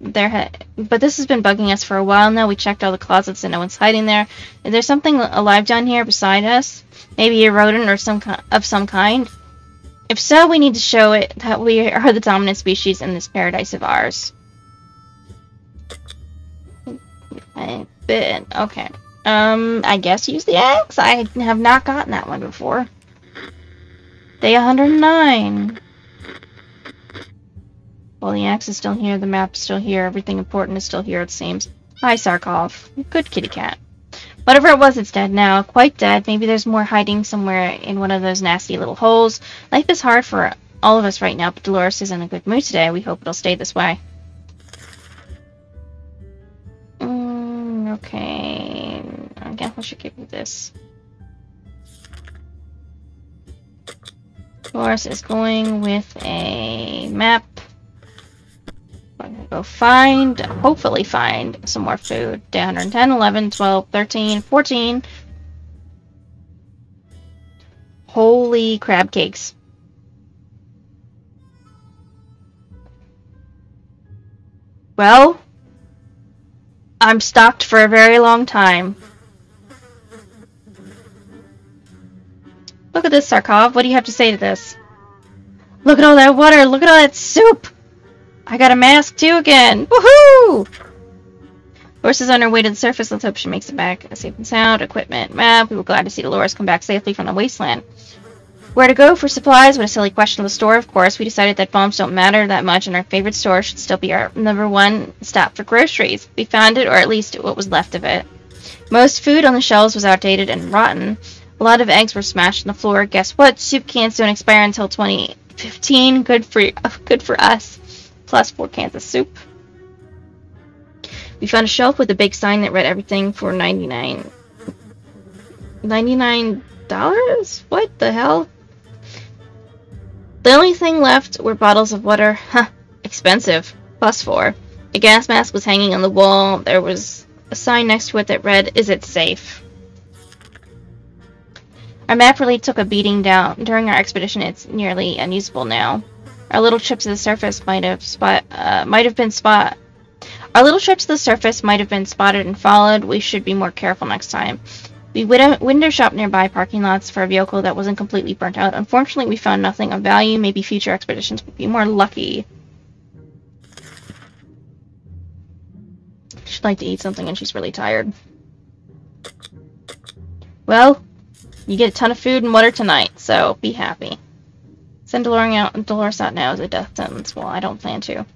has been bugging us for a while now. We checked all the closets and no one's hiding there. Is there something alive down here beside us? Maybe a rodent or some kind? If so, we need to show it that we are the dominant species in this paradise of ours. Okay. I guess use the axe? I have not gotten that one before. Day 109. Well, the axe is still here, the map is still here, everything important is still here, it seems. Hi, Sarkov. Good kitty cat. Whatever it was, it's dead now. Quite dead. Maybe there's more hiding somewhere in one of those nasty little holes. Life is hard for all of us right now, but Dolores is in a good mood today. We hope it'll stay this way. Okay. I guess I should give you this. Dolores is going with a map. I'm gonna go find, hopefully find some more food. Day 110, 11, 12, 13, 14. Holy crab cakes. Well, I'm stocked for a very long time. Look at this, Sarkov. What do you have to say to this? Look at all that water. Look at all that soup. I got a mask too again. Woohoo! Dolores is on her way to the surface. Let's hope she makes it back safe and sound. Equipment, map. We were glad to see Dolores come back safely from the wasteland. Where to go for supplies? What a silly question. The store, of course. We decided that bombs don't matter that much, and our favorite store should still be our #1 stop for groceries. We found it, or at least what was left of it. Most food on the shelves was outdated and rotten. A lot of eggs were smashed on the floor. Guess what? Soup cans don't expire until 2015. Good for us. Plus 4 cans of soup. We found a shelf with a big sign that read everything for $99. What the hell? The only thing left were bottles of water. Huh, expensive. Plus 4. A gas mask was hanging on the wall. There was a sign next to it that read, "Is it safe?" Our map really took a beating down during our expedition. It's nearly unusable now. Our little trip to the surface might have been spotted and followed. We should be more careful next time. We window shopped nearby parking lots for a vehicle that wasn't completely burnt out. Unfortunately, we found nothing of value. Maybe future expeditions would be more lucky. She'd like to eat something and she's really tired. Well, you get a ton of food and water tonight, so be happy. Send Dolores out now as a death sentence. Well, I don't plan to.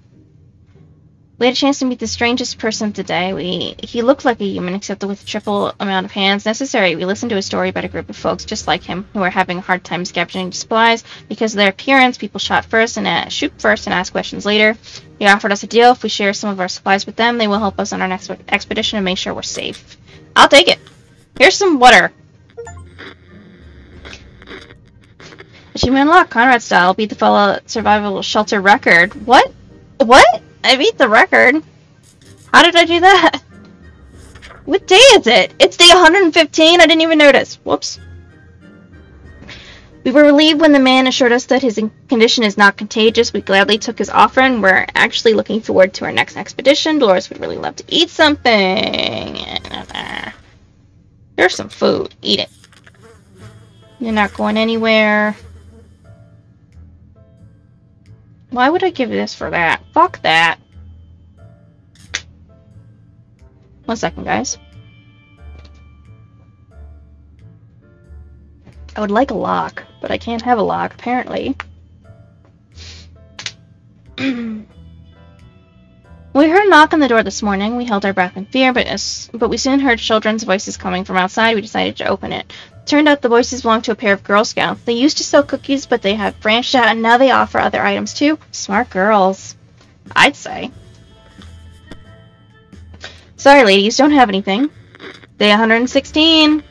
We had a chance to meet the strangest person today. He looked like a human, except with the triple amount of hands necessary. We listened to a story about a group of folks just like him, who are having a hard time capturing supplies. Because of their appearance, people shoot first and ask questions later. He offered us a deal. If we share some of our supplies with them, they will help us on our next expedition and make sure we're safe. I'll take it. Here's some water. Achievement unlocked, Conrad style. Beat the Fallout survival shelter record. What? What? I beat the record. How did I do that? What day is it? It's day 115? I didn't even notice. Whoops. We were relieved when the man assured us that his condition is not contagious. We gladly took his offer and we're actually looking forward to our next expedition. Dolores would really love to eat something. There's some food. Eat it. You're not going anywhere. Why would I give this for that? Fuck that. 1 second, guys. I would like a lock, but I can't have a lock, apparently. We heard a knock on the door this morning. We held our breath in fear, but we soon heard children's voices coming from outside. We decided to open it. Turned out the voices belonged to a pair of Girl Scouts. They used to sell cookies, but they have branched out, and now they offer other items too. Smart girls, I'd say. Sorry, ladies, don't have anything. Day 116.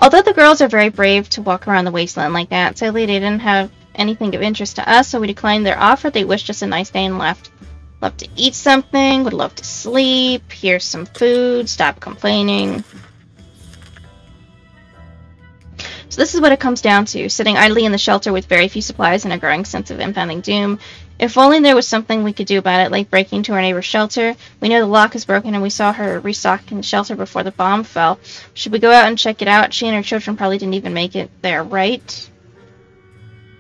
Although the girls are very brave to walk around the wasteland like that, sadly they didn't have anything of interest to us, so we declined their offer. They wished us a nice day and left. Love to eat something, would love to sleep, here's some food, stop complaining. So this is what it comes down to, sitting idly in the shelter with very few supplies and a growing sense of impending doom. If only there was something we could do about it, like breaking into our neighbor's shelter. We know the lock is broken and we saw her restocking the shelter before the bomb fell. Should we go out and check it out? She and her children probably didn't even make it there, right?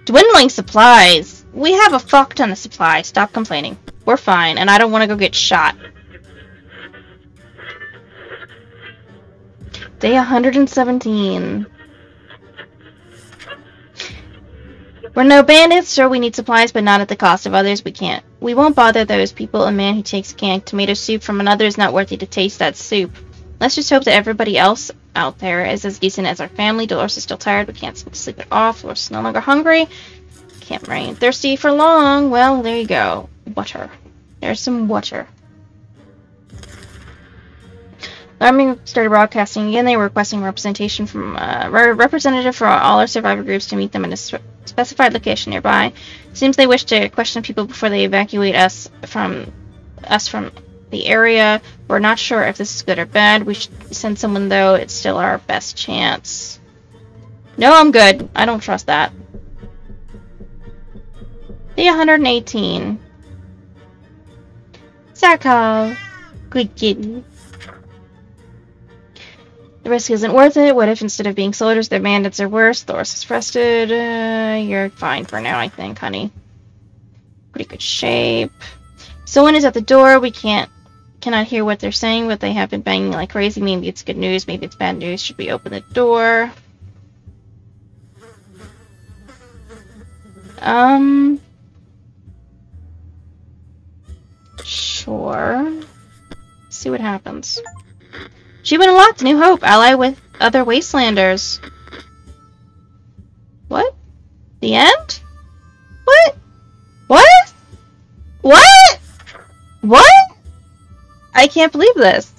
Dwindling supplies! We have a fuck ton of supplies. Stop complaining. We're fine, and I don't want to go get shot. Day 117. We're no bandits. Sure, we need supplies, but not at the cost of others. We won't bother those people. A man who takes canned tomato soup from another is not worthy to taste that soup. Let's just hope that everybody else out there is as decent as our family. Dolores is still tired, but can't seem to sleep it off. Dolores is no longer hungry. Can't remain thirsty for long. Well, there you go. Water. There's some water. The Army started broadcasting again. They were requesting representation from a representative for all our survivor groups to meet them in a specified location nearby. Seems they wish to question people before they evacuate us from the area. We're not sure if this is good or bad. We should send someone, though. It's still our best chance. No, I'm good. I don't trust that. Day 118. Zarkov. Good kitty. The risk isn't worth it. What if instead of being soldiers, their bandits are worse? Thoris is rested. You're fine for now, I think, honey. Pretty good shape. Someone is at the door. We cannot hear what they're saying, but they have been banging like crazy. Maybe it's good news, maybe it's bad news. Should we open the door? Sure. Let's see what happens. Achievement unlocked! New Hope! Ally with other Wastelanders. What? The end? What? What? What? What? I can't believe this.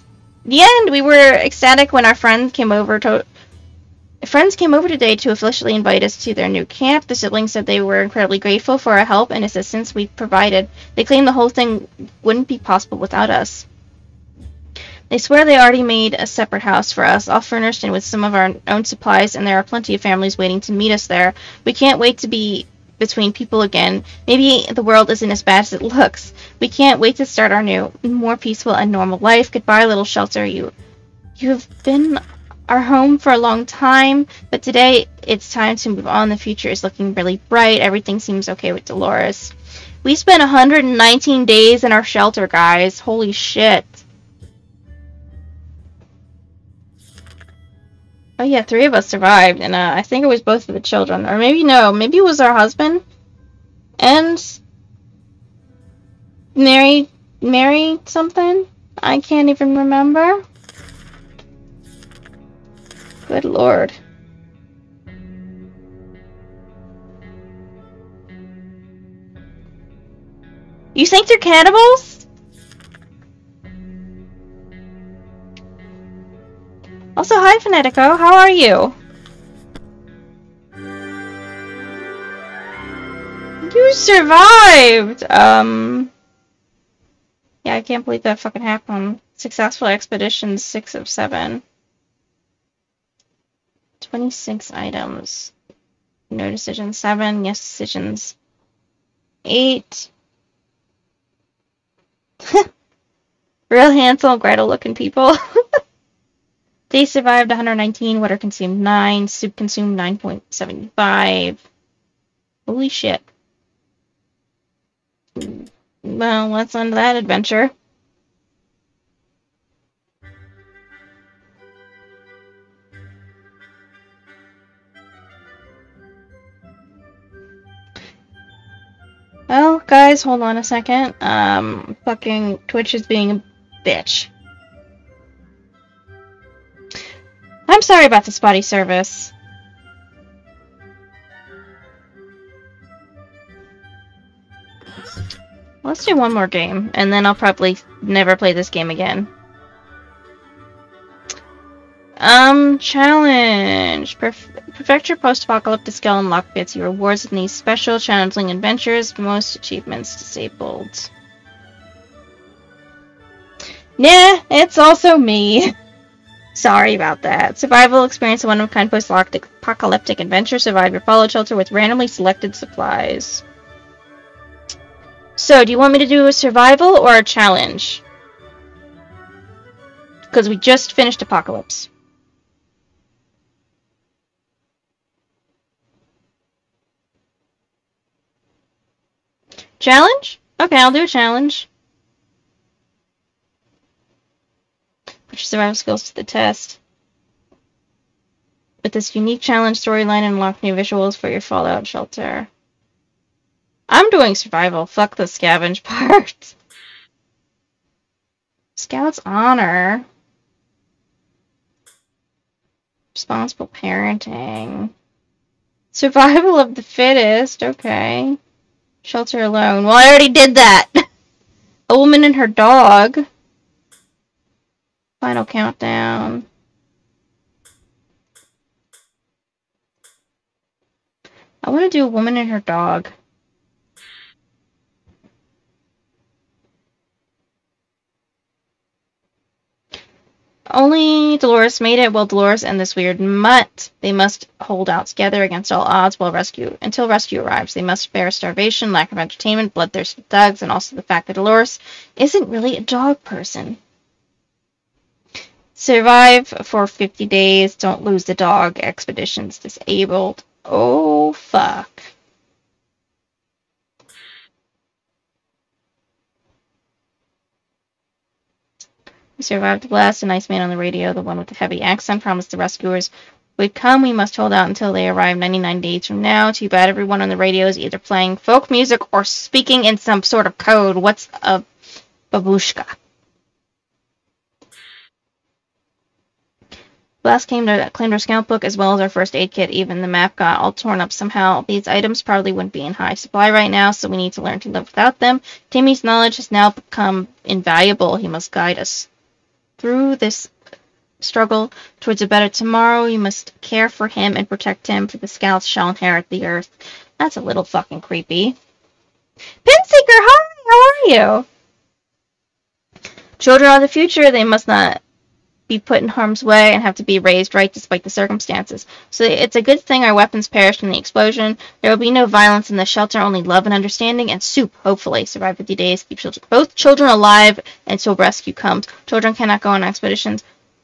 The end! We were ecstatic when our friends came over today to officially invite us to their new camp. The siblings said they were incredibly grateful for our help and assistance we provided. They claimed the whole thing wouldn't be possible without us. They swear they already made a separate house for us, all furnished and with some of our own supplies, and there are plenty of families waiting to meet us there. We can't wait to be between people again. Maybe the world isn't as bad as it looks. We can't wait to start our new, more peaceful and normal life. Goodbye, little shelter. You've been our home for a long time, but today it's time to move on. The future is looking really bright. Everything seems okay with Dolores. We spent 119 days in our shelter, guys. Holy shit. Oh yeah, 3 of us survived, and I think it was both of the children. Or maybe no, maybe it was our husband. And Mary something? I can't even remember. Good lord. You think they're cannibals? Also, hi Phonetico, how are you? You survived! Yeah, I can't believe that fucking happened. Successful expeditions, 6 of 7. 26 items. No decisions, 7. Yes decisions, 8. Real handsome, Gretel looking people. They survived 119, water consumed 9, soup consumed 9.75. Holy shit. Well, let's end that adventure. Well, guys, hold on a second. Fucking Twitch is being a bitch. I'm sorry about the spotty service. Let's do one more game, and then I'll probably never play this game again. Challenge. Perfect your post-apocalyptic skill and lock bits. Your rewards in these special challenging adventures. Most achievements disabled. Nah, it's also me. Sorry about that. Survival experience a one-of-a-kind post-apocalyptic adventure. Survive your fallout shelter with randomly selected supplies. So, do you want me to do a survival or a challenge? Because we just finished Apocalypse. Challenge? Okay, I'll do a challenge. Put your survival skills to the test. With this unique challenge storyline and unlock new visuals for your fallout shelter. I'm doing survival. Fuck the scavenge part. Scout's honor. Responsible parenting. Survival of the fittest. Okay. Shelter alone. Well, I already did that. A woman and her dog. Final countdown. I want to do a woman and her dog. Only Dolores made it. Well, Dolores and this weird mutt, they must hold out together against all odds until rescue arrives. They must bear starvation, lack of entertainment, bloodthirsty thugs, and also the fact that Dolores isn't really a dog person. Survive for 50 days. Don't lose the dog. Expeditions disabled. Oh, fuck. We survived the blast. A nice man on the radio, the one with the heavy accent, promised the rescuers would come. We must hold out until they arrive 99 days from now. Too bad everyone on the radio is either playing folk music or speaking in some sort of code. What's a babushka? Blast came to claim our scout book as well as our first aid kit. Even the map got all torn up somehow. These items probably wouldn't be in high supply right now, so we need to learn to live without them. Timmy's knowledge has now become invaluable. He must guide us through this struggle towards a better tomorrow. You must care for him and protect him, for the scouts shall inherit the earth. That's a little fucking creepy. Pinseeker, hi! How are you? Children are the future. They must not be put in harm's way and have to be raised right despite the circumstances. So it's a good thing our weapons perished in the explosion. There will be no violence in the shelter, only love and understanding, and soup, hopefully. Survive 50 days, keep both children alive until rescue comes. Children cannot go on expeditions.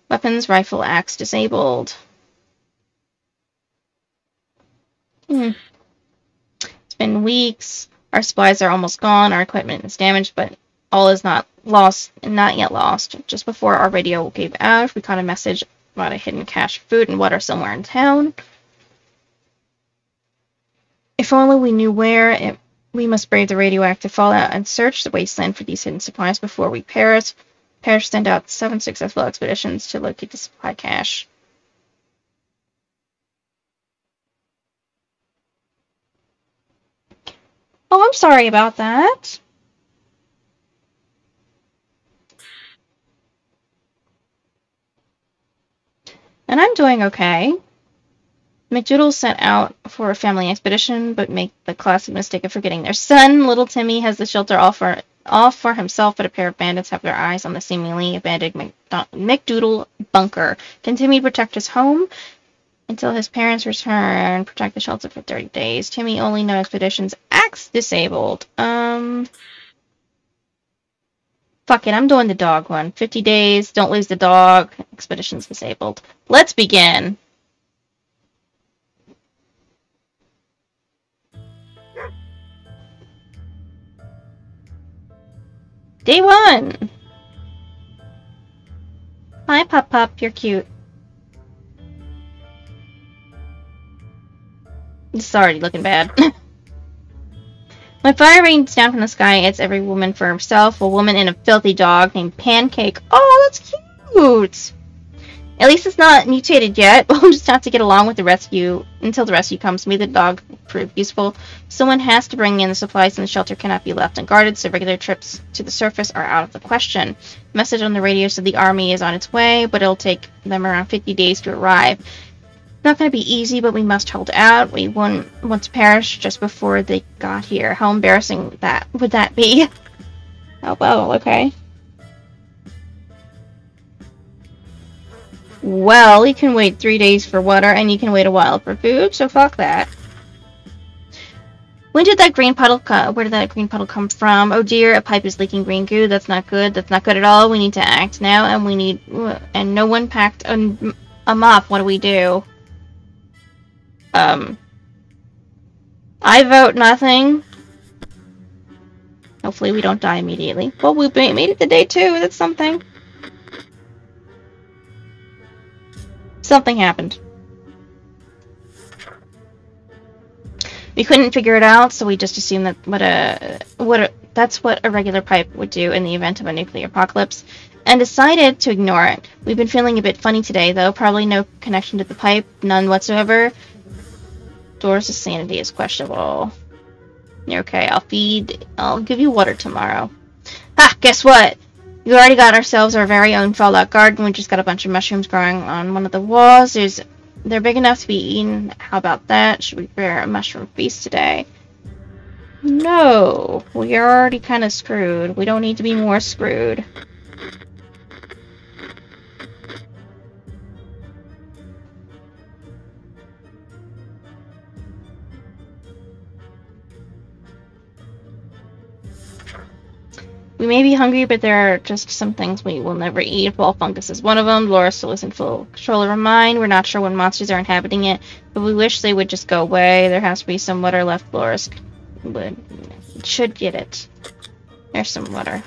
Weapons, rifle, axe, disabled. It's been weeks. Our supplies are almost gone. Our equipment is damaged, but all is not lost, not yet lost. Just before our radio gave out, we caught a message about a hidden cache of food and water somewhere in town. If only we knew where. We must brave the radioactive fallout and search the wasteland for these hidden supplies before we perish. Parrish sent out 7 successful expeditions to locate the supply cache. Oh, I'm sorry about that. And I'm doing okay. McDoodle set out for a family expedition, but make the classic mistake of forgetting their son. Little Timmy has the shelter all for himself, but a pair of bandits have their eyes on the seemingly abandoned McDoodle bunker. Can Timmy protect his home until his parents return? Protect the shelter for 30 days. Timmy only no expeditions. Axe disabled. Fuck it, I'm doing the dog one. 50 days, don't lose the dog. Expeditions disabled. Let's begin. Day 1! Hi, Pup, you're cute. This is already looking bad. When fire rains down from the sky, it's every woman for herself. A woman and a filthy dog named Pancake. Oh, that's cute! At least it's not mutated yet. We'll just have to get along with the rescue until the rescue comes. Maybe the dog prove useful. Someone has to bring in the supplies, and the shelter cannot be left unguarded, so regular trips to the surface are out of the question. Message on the radio said the army is on its way, but it'll take them around 50 days to arrive. Not going to be easy, but we must hold out. We once perished just before they got here. How embarrassing would that be? Oh, well, okay. Well, you can wait 3 days for water, and you can wait a while for food, so fuck that. Where did that green puddle come from? Oh dear, a pipe is leaking green goo. That's not good. That's not good at all. We need to act now, and no one packed a mop. What do we do? I vote nothing. Hopefully we don't die immediately. Well, we made it to day 2. That's something. Something happened. We couldn't figure it out, so we just assumed that that's what a regular pipe would do in the event of a nuclear apocalypse, and decided to ignore it. We've been feeling a bit funny today, though. Probably no connection to the pipe, none whatsoever. Doris' sanity is questionable. You're okay. I'll give you water tomorrow. Ha! Guess what? We already got ourselves our very own fallout garden. We just got a bunch of mushrooms growing on one of the walls. They're big enough to be eaten. How about that? Should we prepare a mushroom feast today? No. We are already kind of screwed. We don't need to be more screwed. We may be hungry, but there are just some things we will never eat. Ball fungus is one of them. Laura still isn't full control of her mind. We're not sure when monsters are inhabiting it, but we wish they would just go away. There has to be some water left. Laura should get it. There's some water.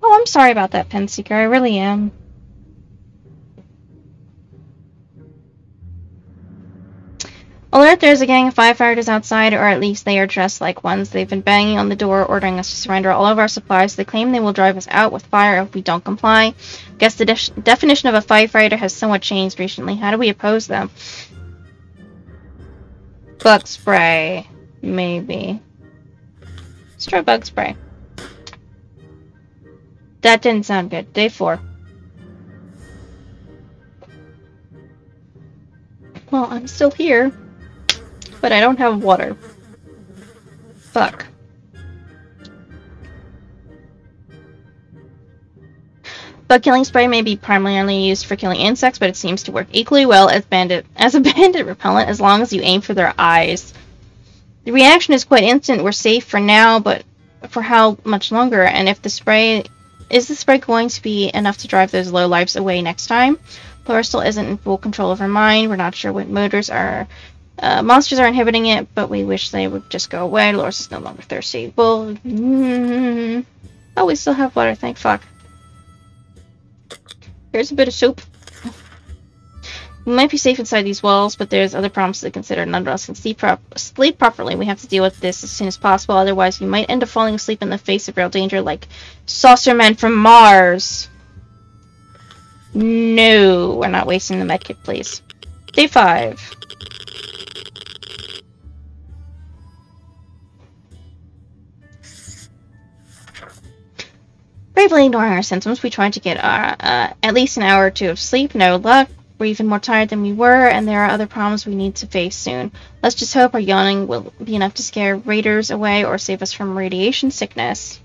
Oh, I'm sorry about that, Penseeker. I really am. Alert, there's a gang of firefighters outside, or at least they are dressed like ones. They've been banging on the door, ordering us to surrender all of our supplies. They claim they will drive us out with fire if we don't comply. Guess the definition of a firefighter has somewhat changed recently. How do we oppose them? Bug spray. Maybe. Let's try bug spray. That didn't sound good. Day 4. Well, I'm still here, but I don't have water. Fuck. Bug killing spray may be primarily used for killing insects, but it seems to work equally well as a bandit repellent as long as you aim for their eyes. The reaction is quite instant. We're safe for now, but for how much longer? And if the spray Is the spread going to be enough to drive those lowlifes away next time? Laura still isn't in full control of her mind. We're not sure what monsters are inhibiting it, but we wish they would just go away. Laura's is no longer thirsty. Well, oh, we still have water, thank fuck. Here's a bit of soup. We might be safe inside these walls, but there's other problems to consider. None of us can sleep properly. We have to deal with this as soon as possible, otherwise we might end up falling asleep in the face of real danger like saucer men from Mars. No, we're not wasting the medkit, please. Day 5. Bravely ignoring our symptoms, we tried to get at least an hour or 2 of sleep. No luck. We're even more tired than we were, and there are other problems we need to face soon. Let's just hope our yawning will be enough to scare raiders away or save us from radiation sickness.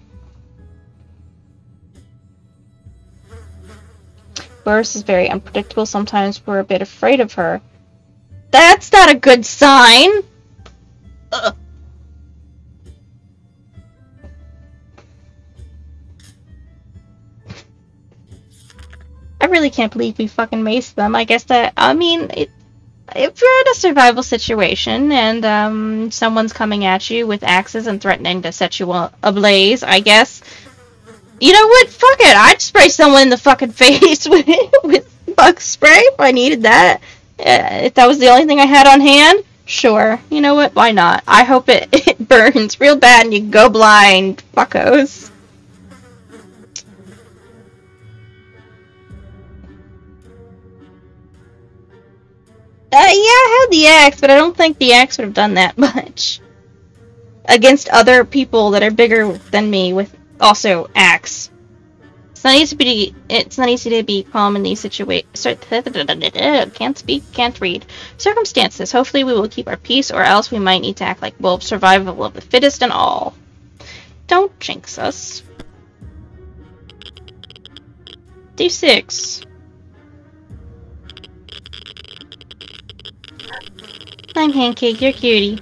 Boris is very unpredictable. Sometimes we're a bit afraid of her. That's not a good sign! Ugh. I really can't believe we fucking maced them. I guess that, I mean, if you're in a survival situation and someone's coming at you with axes and threatening to set you ablaze, I guess, you know what, fuck it, I'd spray someone in the fucking face with bug spray if I needed that. If that was the only thing I had on hand, sure. You know what, why not? I hope it burns real bad and you go blind, fuckos. Yeah, I had the axe, but I don't think the axe would have done that much. Against other people that are bigger than me with also axe. It's not easy to be calm in these situations. Can't speak, can't read. Circumstances. Hopefully we will keep our peace, or else we might need to act like wolves, survival of the fittest and all. Don't jinx us. Day 6. I'm Pancake, you're cutie.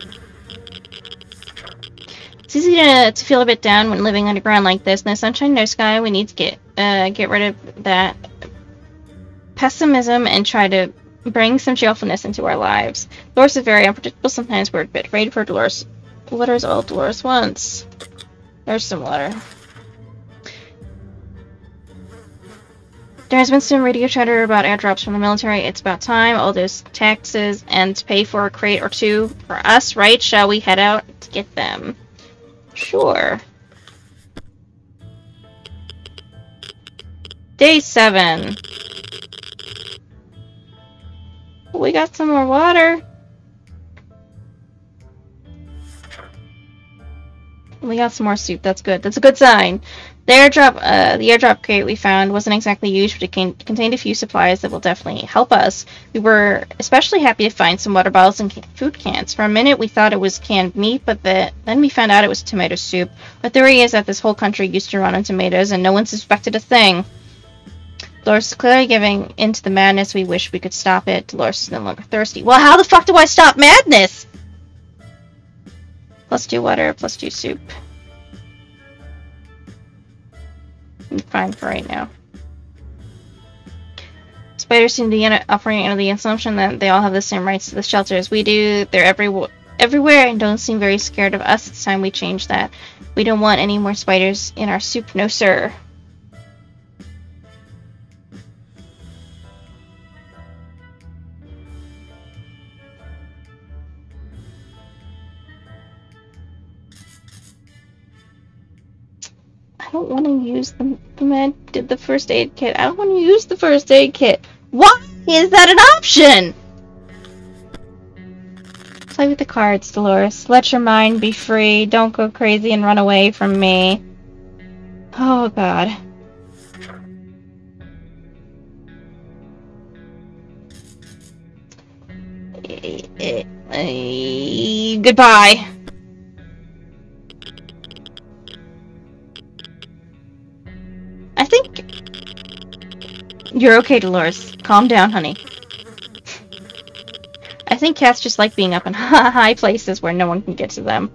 It's easy to feel a bit down when living underground like this. No sunshine, no sky. We need to get rid of that pessimism and try to bring some cheerfulness into our lives. Dolores is very unpredictable. Sometimes we're a bit afraid for Dolores. Water is all Dolores wants. There's some water. There has been some radio chatter about airdrops from the military. It's about time. All those taxes and to pay for a crate or 2 for us, right? Shall we head out to get them? Sure. Day 7. We got some more water. We got some more soup. That's good. That's a good sign. The airdrop crate we found wasn't exactly huge, but it contained a few supplies that will definitely help us. We were especially happy to find some water bottles and food cans. For a minute, we thought it was canned meat, but then we found out it was tomato soup. Our theory is that this whole country used to run on tomatoes, and no one suspected a thing. Dolores is clearly giving into the madness. We wish we could stop it. Dolores is no longer thirsty. Well, how the fuck do I stop madness? Plus 2 water, plus 2 soup. I'm fine for right now. Spiders seem to be operating under the assumption that they all have the same rights to the shelter as we do. They're everywhere and don't seem very scared of us. It's time we change that. We don't want any more spiders in our soup, no sir. I don't want to use the first aid kit. I don't want to use the first aid kit. Why is that an option? Play with the cards, Dolores. Let your mind be free. Don't go crazy and run away from me. Oh, God. Goodbye. I think you're okay, Dolores. Calm down, honey. I think cats just like being up in high places where no one can get to them.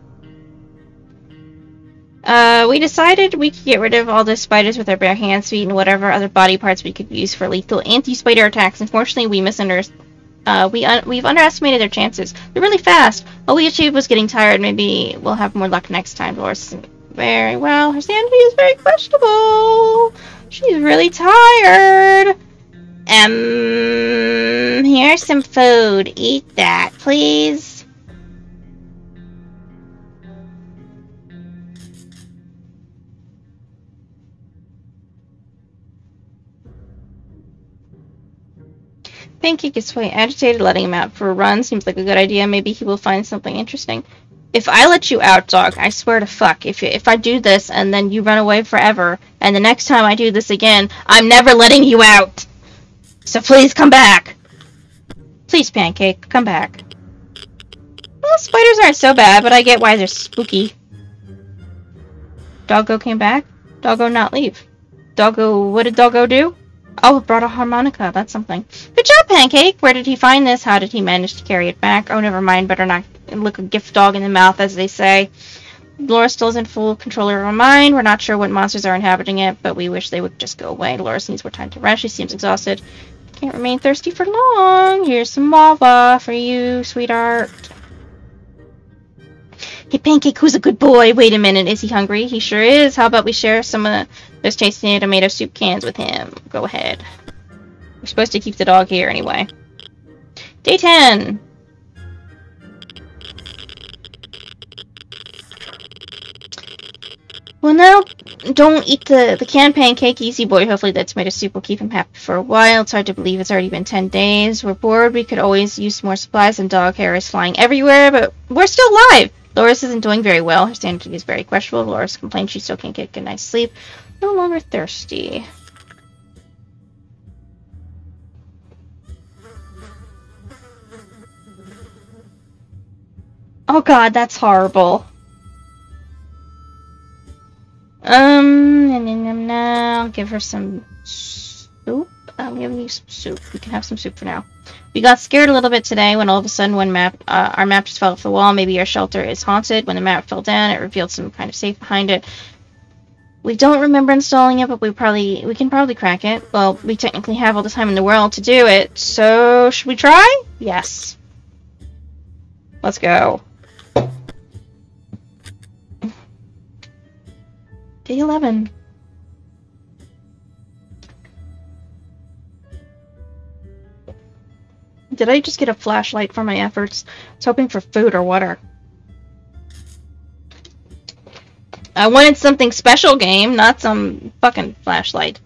We decided we could get rid of all the spiders with our bare hands, feet, and whatever other body parts we could use for lethal anti-spider attacks. Unfortunately, we've underestimated their chances. They're really fast. All we achieved was getting tired. Maybe we'll have more luck next time. Dolores isn't very well. Her sanity is very questionable. She's really tired. Here's some food. Eat that, please. Pancake is quite agitated. Letting him out for a run seems like a good idea. Maybe he will find something interesting. If I let you out, dog, I swear to fuck, if I do this and then you run away forever, and the next time I do this again, I'm never letting you out. So please come back. Please, Pancake, come back. Well, spiders aren't so bad, but I get why they're spooky. Doggo came back? Doggo not leave. Doggo, what did Doggo do? Oh, it brought a harmonica. That's something. Good job, Pancake. Where did he find this? How did he manage to carry it back? Oh, never mind. Better not look a gift dog in the mouth, as they say. Dolores still isn't full control of her mind. We're not sure what monsters are inhabiting it, but we wish they would just go away. Dolores needs more time to rest. She seems exhausted. Can't remain thirsty for long. Here's some lava for you, sweetheart. Hey, Pancake, who's a good boy? Wait a minute, is he hungry? He sure is. How about we share some of those tasty tomato soup cans with him? Go ahead. We're supposed to keep the dog here anyway. Day 10. Well, now, don't eat the canned Pancake, easy boy. Hopefully that tomato soup will keep him happy for a while. It's hard to believe it's already been 10 days. We're bored. We could always use more supplies, and dog hair is flying everywhere, but we're still alive. Dolores isn't doing very well. Her sanity is very questionable. Dolores complains she still can't get a good night's sleep. No longer thirsty. Oh god, that's horrible. I'll give her some soup. We haven't used some soup. We can have some soup for now. We got scared a little bit today when all of a sudden our map just fell off the wall. Maybe our shelter is haunted. When the map fell down, it revealed some kind of safe behind it. We don't remember installing it, but we can probably crack it. Well, we technically have all the time in the world to do it. So, should we try? Yes. Let's go. Day 11. Did I just get a flashlight for my efforts? I was hoping for food or water. I wanted something special, game, not some fucking flashlight.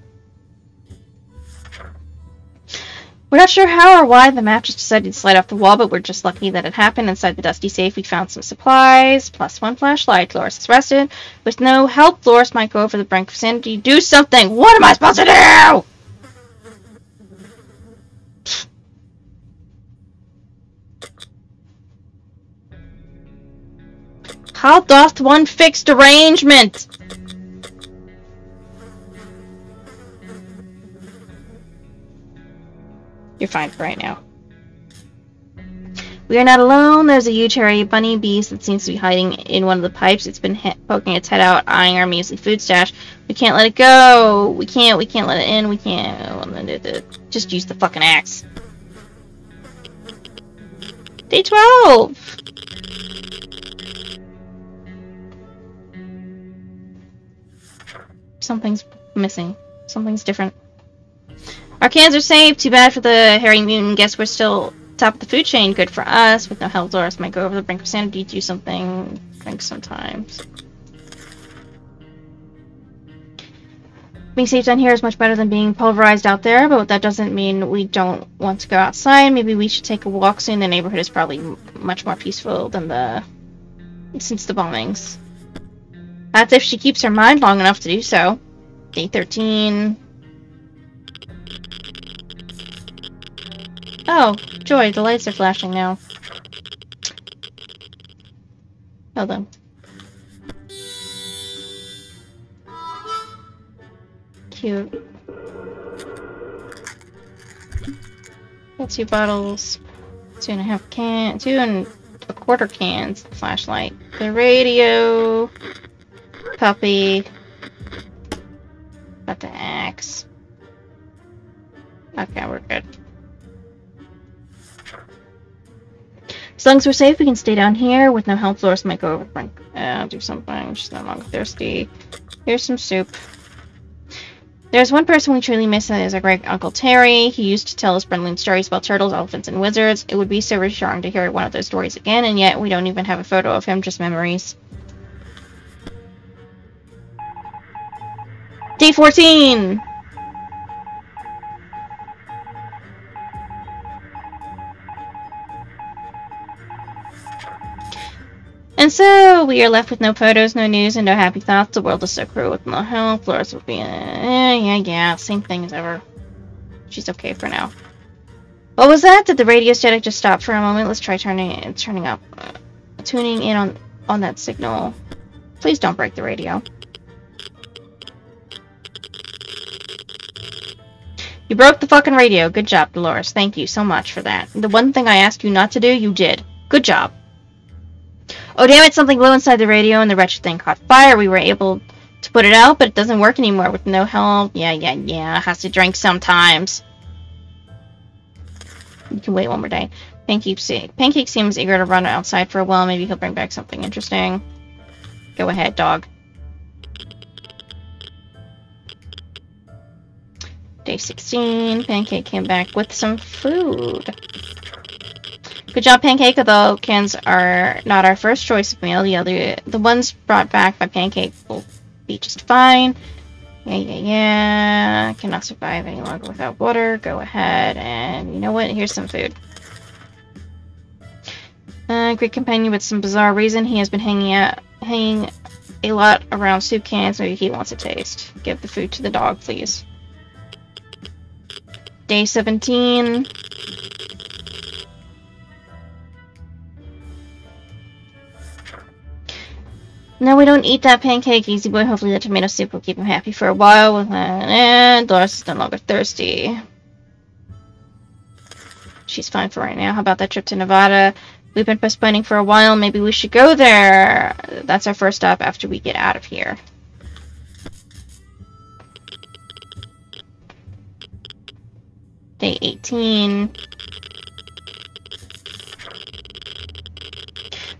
We're not sure how or why the map just decided to slide off the wall, but we're just lucky that it happened. Inside the dusty safe, we found some supplies, plus one flashlight. Dolores is rested. With no help, Dolores might go over the brink of sanity. Do something! What am I supposed to do? How doth one fix derangement? You're fine for right now. We are not alone. There's a huge hairy bunny beast that seems to be hiding in one of the pipes. It's been poking its head out, eyeing our measly food stash. We can't let it go. We can't let it in. We can't. Just use the fucking axe. Day 12! Something's missing. Something's different. Our cans are safe. Too bad for the hairy mutant. Guess we're still top of the food chain. Good for us. With no help, Dolores might go over the brink of sanity. Do something. Drink sometimes. Being safe down here is much better than being pulverized out there, but that doesn't mean we don't want to go outside. Maybe we should take a walk soon. The neighborhood is probably much more peaceful than since the bombings. That's if she keeps her mind long enough to do so. Day 13. Oh, joy, the lights are flashing now. Hold on. Cute. Got 2 bottles, 2.5 cans, 2 1/4 cans, flashlight, the radio, puppy. Got the axe. Okay, we're good. As long as we're safe, we can stay down here with no help. Dolores might go over and do something. She's no longer thirsty. Here's some soup. There's one person we truly miss, and is our great Uncle Terry. He used to tell us brilliant stories about turtles, elephants, and wizards. It would be so reassuring to hear one of those stories again, and yet we don't even have a photo of him, just memories. Day 14! And so, we are left with no photos, no news, and no happy thoughts. The world is so cruel with no help. Flores will be yeah, same thing as ever. She's okay for now. What was that? Did the radio static just stop for a moment? Let's try tuning in on that signal. Please don't break the radio. You broke the fucking radio. Good job, Dolores. Thank you so much for that. The one thing I asked you not to do, you did. Good job. Oh, damn it, something blew inside the radio and the wretched thing caught fire. We were able to put it out, but it doesn't work anymore with no help. Yeah. Has to drink sometimes. You can wait one more day. Pancake seems eager to run outside for a while. Maybe he'll bring back something interesting. Go ahead, dog. Day 16. Pancake came back with some food. Good job, Pancake, although cans are not our first choice of meal. The ones brought back by Pancake will be just fine. Yeah. Cannot survive any longer without water. Go ahead, and you know what? Here's some food. Great companion, with some bizarre reason. He has been hanging a lot around soup cans. Maybe he wants a taste. Give the food to the dog, please. Day 17. No, we don't eat that Pancake, easy boy. Hopefully the tomato soup will keep him happy for a while. And Dolores is no longer thirsty. She's fine for right now. How about that trip to Nevada? We've been postponing for a while. Maybe we should go there. That's our first stop after we get out of here. Day 18.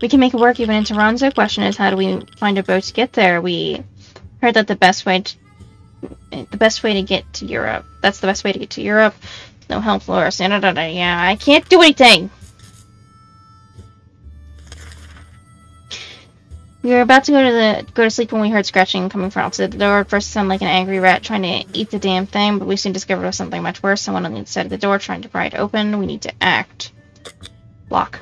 We can make it work even in Toronto. Question is, how do we find a boat to get there? We heard that the best way to get to Europe. That's the best way to get to Europe. No help, Flores. Yeah, I can't do anything. We were about to go to sleep when we heard scratching coming from outside the door. At first, it sounded like an angry rat trying to eat the damn thing, but we soon discovered it was something much worse. Someone on the inside of the door trying to pry it open. We need to act. Lock.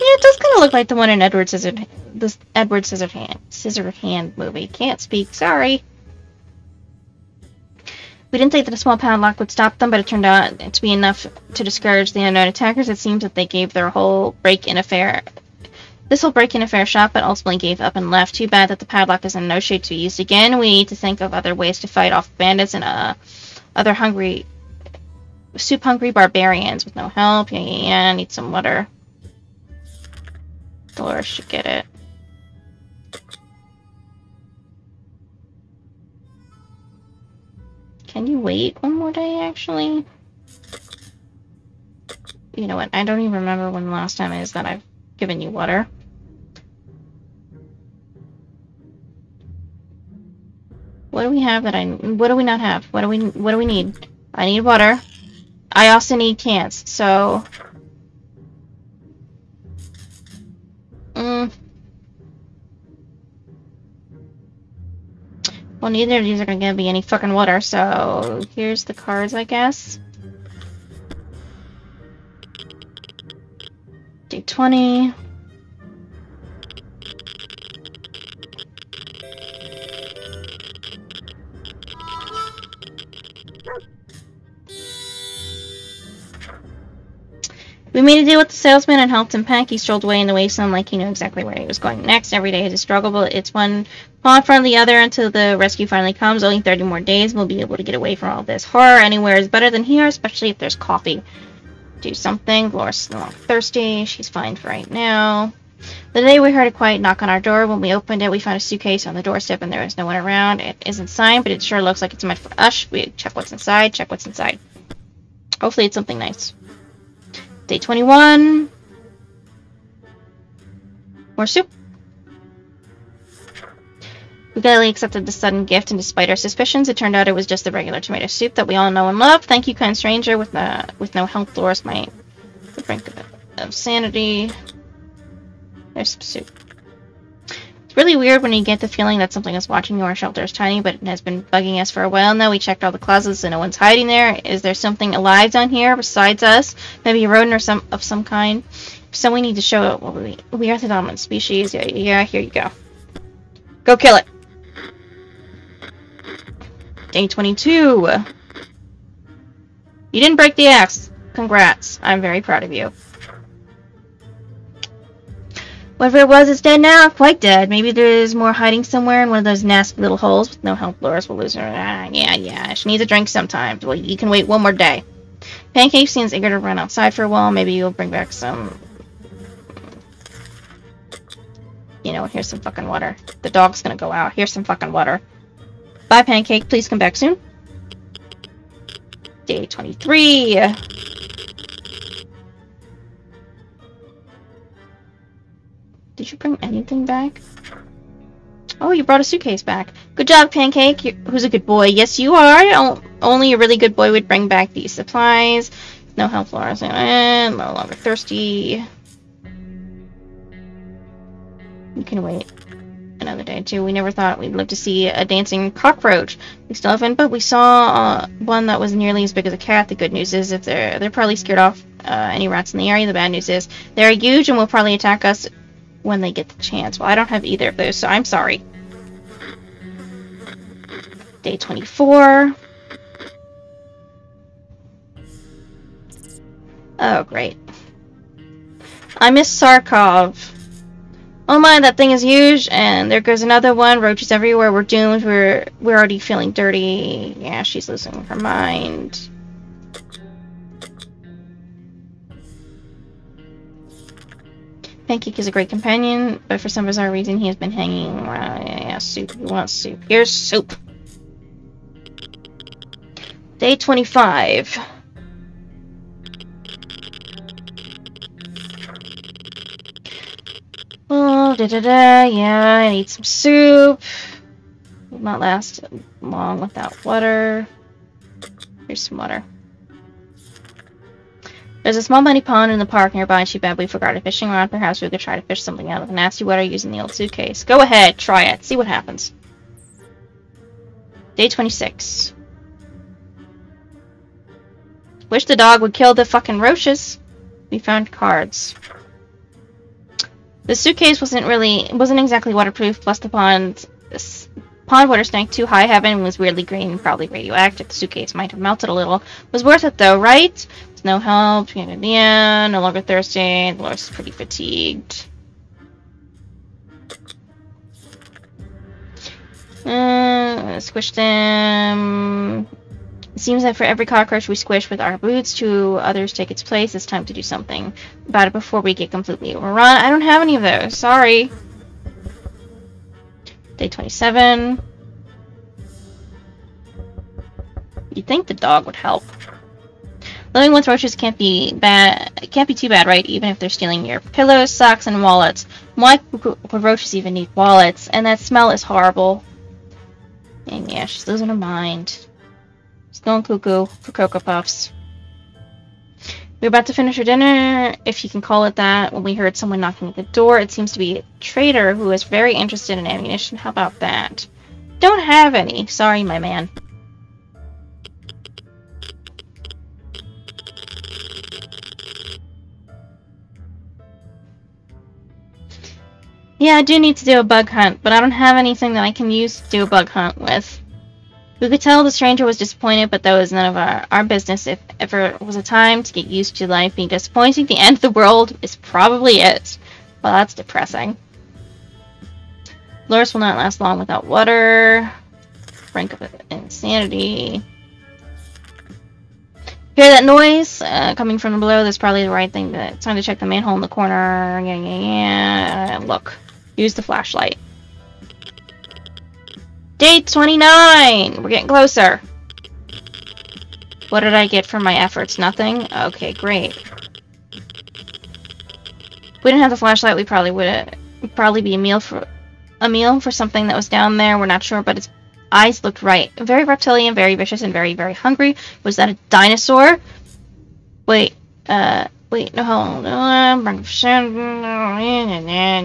Yeah, it does kind of look like the one in Edward Scissorhand movie. Can't speak, sorry. We didn't think that a small padlock would stop them, but it turned out to be enough to discourage the unknown attackers. It seems that they gave this whole break-in affair shot, but ultimately gave up and left. Too bad that the padlock is in no shape to be used again. We need to think of other ways to fight off bandits and other soup-hungry barbarians with no help. Yeah, need some water. Dolores should get it. Can you wait one more day, actually? You know what? I don't even remember when the last time is that I've given you water. What do we have that what do we not have? What do we need? I need water. I also need cans, so... Well, neither of these are gonna give me any fucking water, so here's the cards, I guess. Day 20. We made a deal with the salesman and helped him pack. He strolled away in the wasteland like he knew exactly where he was going next. Every day is a struggle, but it's one paw in front of the other until the rescue finally comes. Only 30 more days, we'll be able to get away from all this horror. Anywhere is better than here, especially if there's coffee. Do something. Laura's no longer thirsty. She's fine for right now. The day we heard a quiet knock on our door. When we opened it, we found a suitcase on the doorstep and there was no one around. It isn't signed, but it sure looks like it's meant for us. We check what's inside. Check what's inside. Hopefully it's something nice. Day 21. More soup. We gladly accepted the sudden gift, and despite our suspicions, it turned out it was just the regular tomato soup that we all know and love. Thank you, kind stranger. With no help, Dolores might the brink of sanity. There's some soup. It's really weird when you get the feeling that something is watching you. Our shelter is tiny, but it has been bugging us for a while now. We checked all the closets and no one's hiding there. Is there something alive down here besides us? Maybe a rodent or of some kind? So we need to show it. Well, we are the dominant species. Yeah, here you go. Go kill it. Day 22. You didn't break the axe. Congrats. I'm very proud of you. Whatever it was, it's dead now. Quite dead. Maybe there's more hiding somewhere in one of those nasty little holes. With no help, Loris will lose her. Yeah. She needs a drink sometimes. Well, you can wait one more day. Pancake seems eager to run outside for a while. Maybe you'll bring back some... You know, here's some fucking water. The dog's gonna go out. Here's some fucking water. Bye, Pancake. Please come back soon. Day 23. Did you bring anything back? Oh, you brought a suitcase back. Good job, Pancake. Who's a good boy? Yes, you are. Only a really good boy would bring back these supplies. No help, Laura. No longer thirsty. You can wait another day, too. We never thought we'd live to see a dancing cockroach. We still haven't, but we saw one that was nearly as big as a cat. The good news is if they're probably scared off any rats in the area. The bad news is they're huge and will probably attack us when they get the chance. Well, I don't have either of those, so I'm sorry. Day 24. Oh, great. I miss Sarkov. Oh my, that thing is huge, and there goes another one. Roaches everywhere. We're doomed. We're already feeling dirty. Yeah, she's losing her mind. Pancake is a great companion, but for some bizarre reason he has been hanging around. Yeah, soup. You want soup? Here's soup. Day 25. Oh, yeah, I need some soup. Will not last long without water. Here's some water. There's a small muddy pond in the park nearby, and she badly forgot a fishing rod. Perhaps we could try to fish something out of the nasty water using the old suitcase. Go ahead, try it. See what happens. Day 26. Wish the dog would kill the fucking roaches. We found cards. The suitcase wasn't exactly waterproof, plus the pond water stank too high. Heaven was weirdly green and probably radioactive. The suitcase might have melted a little. Was worth it though, right? No help. Yeah, no longer thirsty. Dolores is pretty fatigued. Squish them. It seems that for every cockroach we squish with our boots, 2 others take its place. It's time to do something about it before we get completely overrun. I don't have any of those. Sorry. Day 27. You'd think the dog would help. Living with roaches can't be bad. It can't be too bad, right? Even if they're stealing your pillows, socks, and wallets. Why would roaches even need wallets? And that smell is horrible. And yeah, she's losing her mind. She's going cuckoo for Cocoa Puffs. We were about to finish our dinner, if you can call it that, when we heard someone knocking at the door. It seems to be a trader who is very interested in ammunition. How about that? Don't have any. Sorry, my man. Yeah, I do need to do a bug hunt, but I don't have anything that I can use to do a bug hunt with. We could tell the stranger was disappointed, but that was none of our business. If ever was a time to get used to life being disappointing, the end of the world is probably it. Well, that's depressing. Loris will not last long without water. Brink of insanity. Hear that noise? Coming from below, that's probably the right thing. It's time to check the manhole in the corner. Yeah. Look. Use the flashlight. Day 29! We're getting closer. What did I get for my efforts? Nothing? Okay, great. If we didn't have the flashlight, we probably would be a meal for something that was down there. We're not sure, but its eyes looked right. Very reptilian, very vicious, and very, very hungry. Was that a dinosaur? Wait, no, hold on.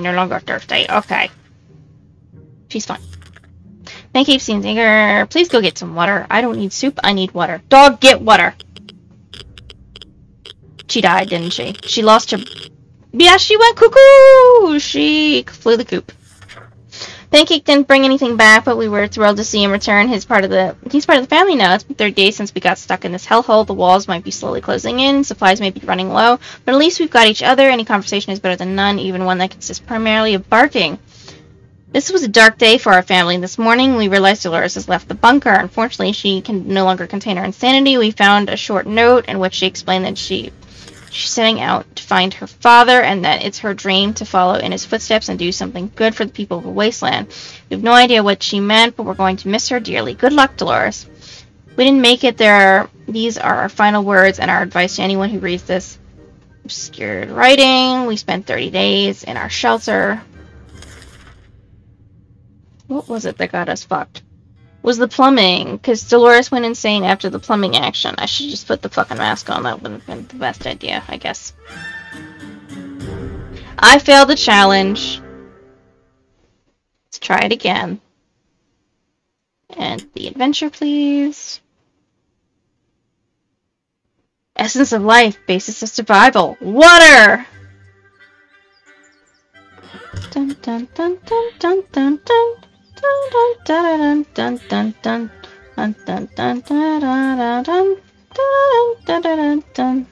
No longer thirsty. Okay. She's fine. Pancake seems eager. Please go get some water. I don't need soup. I need water. Dog, get water. She died, didn't she? She lost her... Yeah, she went cuckoo! She flew the coop. Pancake didn't bring anything back, but we were thrilled to see him return. He's part of the family now. It's been 30 days since we got stuck in this hellhole. The walls might be slowly closing in. Supplies may be running low. But at least we've got each other. Any conversation is better than none, even one that consists primarily of barking. This was a dark day for our family. This morning, we realized Dolores has left the bunker. Unfortunately, she can no longer contain her insanity. We found a short note in which she explained that she's setting out to find her father and that it's her dream to follow in his footsteps and do something good for the people of the wasteland. We have no idea what she meant, but we're going to miss her dearly. Good luck, Dolores. We didn't make it there. These are our final words and our advice to anyone who reads this. Obscured writing. We spent 30 days in our shelter. What was it that got us fucked? Was the plumbing, because Dolores went insane after the plumbing action. I should just put the fucking mask on. That would have been the best idea, I guess. I failed the challenge. Let's try it again. And the adventure, please. Essence of life, basis of survival. Water! Dun dun dun dun dun dun dun. Dun dun dun dun dun dun dun dun dun dun.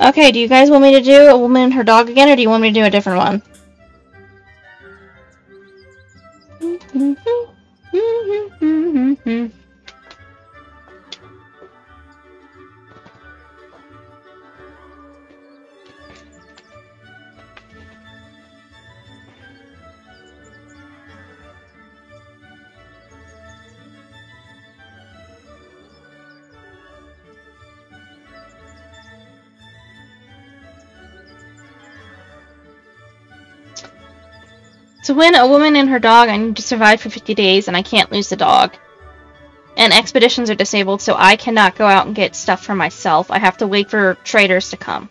Okay, do you guys want me to do a woman and her dog again, or do you want me to do a different one? To win a woman and her dog, I need to survive for 50 days, and I can't lose the dog. And expeditions are disabled, so I cannot go out and get stuff for myself. I have to wait for traders to come.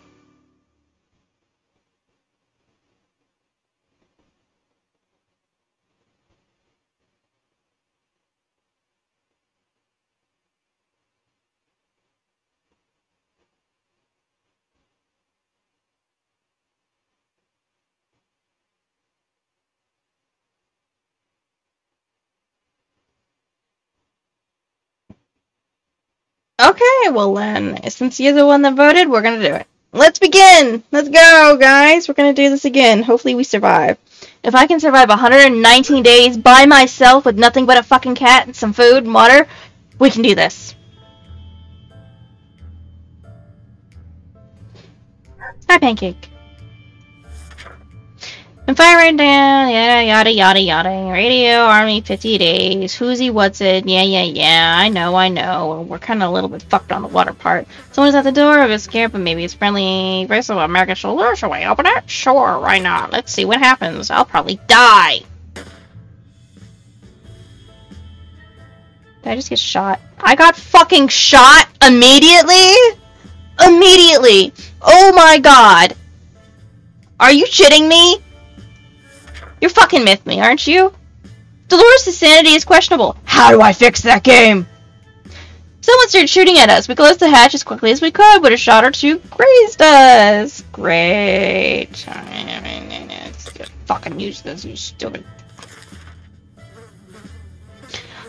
Okay, well then, since you're the one that voted, we're gonna do it. Let's begin! Let's go, guys! We're gonna do this again. Hopefully we survive. If I can survive 119 days by myself with nothing but a fucking cat and some food and water, we can do this. Hi, Pancake. And fire right down, yada yada yada. Radio Army 50 days. Who's he, what's it? Yeah. I know. We're kind of a little bit fucked on the water part. Someone's at the door. I'm scared, but maybe it's friendly. Brace of American shoulder. Shall we open it? Sure, why not? Let's see what happens. I'll probably die. Did I just get shot? I got fucking shot immediately? Immediately. Oh my god. Are you shitting me? You're fucking with me, aren't you? Dolores' sanity is questionable. How do I fix that game? Someone started shooting at us. We closed the hatch as quickly as we could, but a shot or two grazed us. Great. Let's fucking use this, you stupid.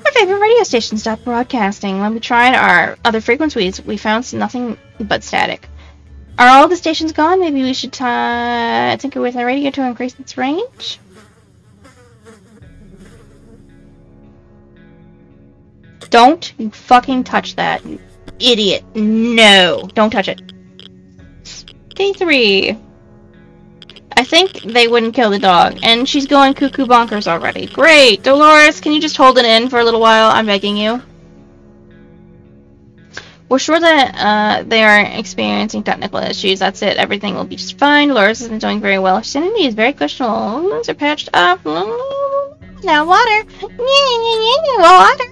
Our favorite radio station stopped broadcasting. When we tried our other frequencies, we found nothing but static. Are all the stations gone? Maybe we should tinker with our radio to increase its range? Don't you fucking touch that, you idiot. No. Don't touch it. Day 3. I think they wouldn't kill the dog, and she's going cuckoo bonkers already. Great! Dolores, can you just hold it in for a little while? I'm begging you. We're sure that they are experiencing technical issues. That's it. Everything will be just fine. Dolores isn't doing very well. Her sanity is very questionable. Lungs are patched up. Now water. Water.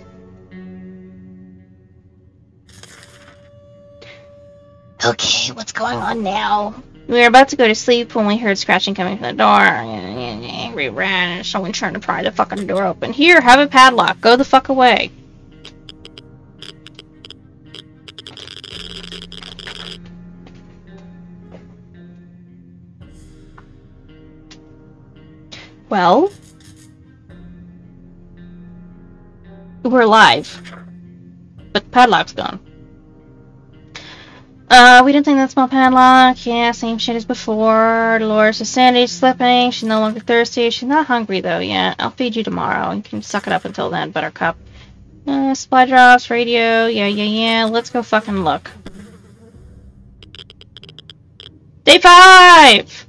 Okay, what's going on now? We were about to go to sleep when we heard scratching coming from the door. Angry ran, and someone trying to pry the fucking door open. Here, have a padlock. Go the fuck away. Well, we're alive, but the padlock's gone. We didn't think that small padlock. Yeah, same shit as before. Dolores' sanity's slipping. She's no longer thirsty. She's not hungry, though, yet. I'll feed you tomorrow. You can suck it up until then, Buttercup. Supply drops, radio. Yeah. Let's go fucking look. Day 5!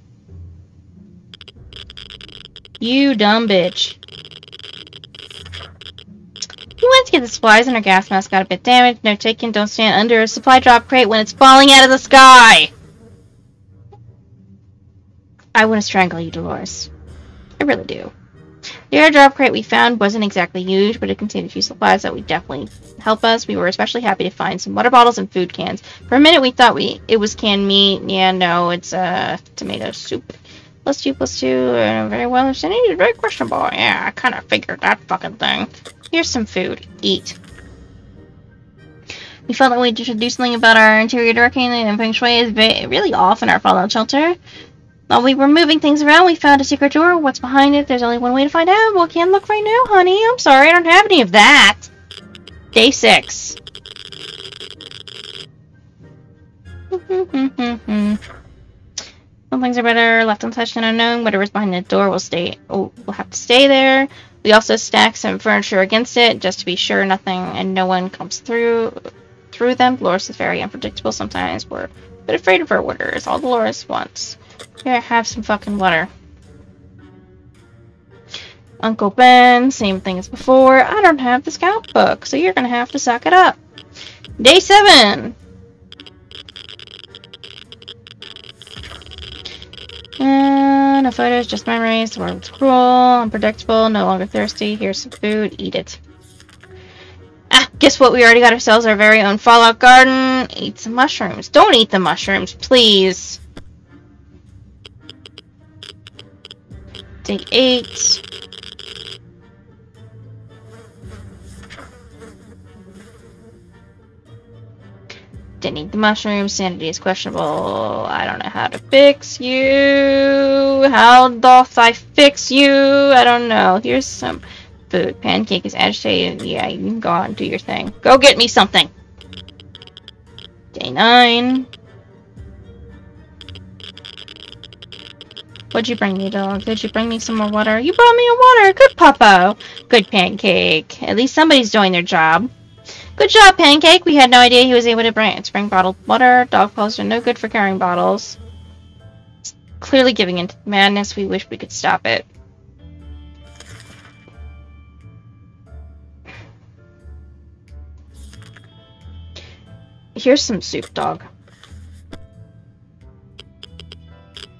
You dumb bitch. We went to get the supplies and our gas mask got a bit damaged. No taking, don't stand under a supply drop crate when it's falling out of the sky! I want to strangle you, Dolores. I really do. The airdrop crate we found wasn't exactly huge, but it contained a few supplies that would definitely help us. We were especially happy to find some water bottles and food cans. For a minute we thought it was canned meat. Yeah, no, it's tomato soup. +2, very well understanding. Very questionable. Yeah, I kind of figured that fucking thing. Here's some food. Eat. We felt that we should do something about our interior decorating, and feng shui is really off in our fallout shelter. While we were moving things around, we found a secret door. What's behind it? There's only one way to find out. Well, can't look right now, honey. I'm sorry, I don't have any of that. Day 6. Some things are better left untouched and unknown. Whatever's behind the door will have to stay there. We also stacked some furniture against it, just to be sure no one comes through them. Dolores is very unpredictable sometimes. We're a bit afraid of her orders. All Dolores wants. Here, have some fucking water. Uncle Ben, same thing as before. I don't have the scout book, so you're gonna have to suck it up. Day 7! No photos, just memories. The world's cruel, unpredictable, no longer thirsty. Here's some food, eat it. Ah, guess what? We already got ourselves our very own Fallout garden. Eat some mushrooms. Don't eat the mushrooms, please. Day 8. Didn't eat the mushrooms. Sanity is questionable. I don't know how to fix you. How doth I fix you? I don't know. Here's some food. Pancake is agitated. Yeah, you can go on and do your thing. Go get me something. Day 9. What'd you bring me, dog? Did you bring me some more water? You brought me a water. Good puppo. Good Pancake. At least somebody's doing their job. Good job, Pancake. We had no idea he was able to bring bottled water. Dog paws are no good for carrying bottles. It's clearly giving into madness. We wish we could stop it. Here's some soup, dog.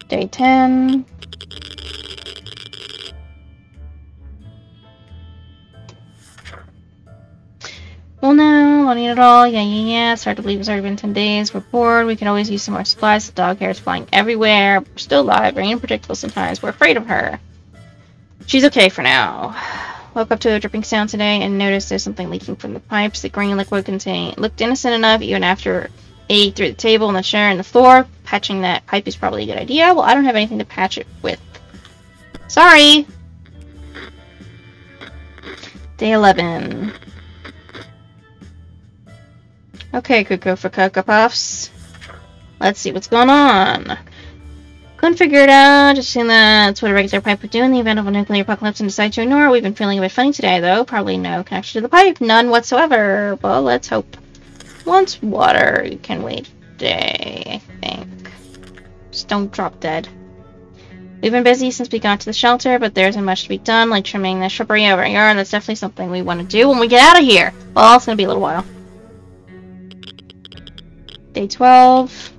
Day 10. Well, no, don't eat it all. Yeah. It's hard to believe it's already been 10 days. We're bored. We can always use some more supplies. The dog hair is flying everywhere. We're still alive. Very unpredictable sometimes. We're afraid of her. She's okay for now. Woke up to a dripping sound today and noticed there's something leaking from the pipes. The green liquid looked innocent enough even after it ate through the table and the chair and the floor. Patching that pipe is probably a good idea. Well, I don't have anything to patch it with. Sorry. Day 11. Okay, Cuckoo for Cocoa Puffs. Let's see what's going on. Couldn't figure it out. Just assume that's what a regular pipe would do in the event of a nuclear apocalypse and decide to ignore it. We've been feeling a bit funny today, though. Probably no connection to the pipe. None whatsoever. Well, let's hope. wants water. You can wait a day, I think. Just don't drop dead. We've been busy since we got to the shelter, but there isn't much to be done, like trimming the shrubbery of our yard. That's definitely something we want to do when we get out of here. Well, it's going to be a little while. Day 12.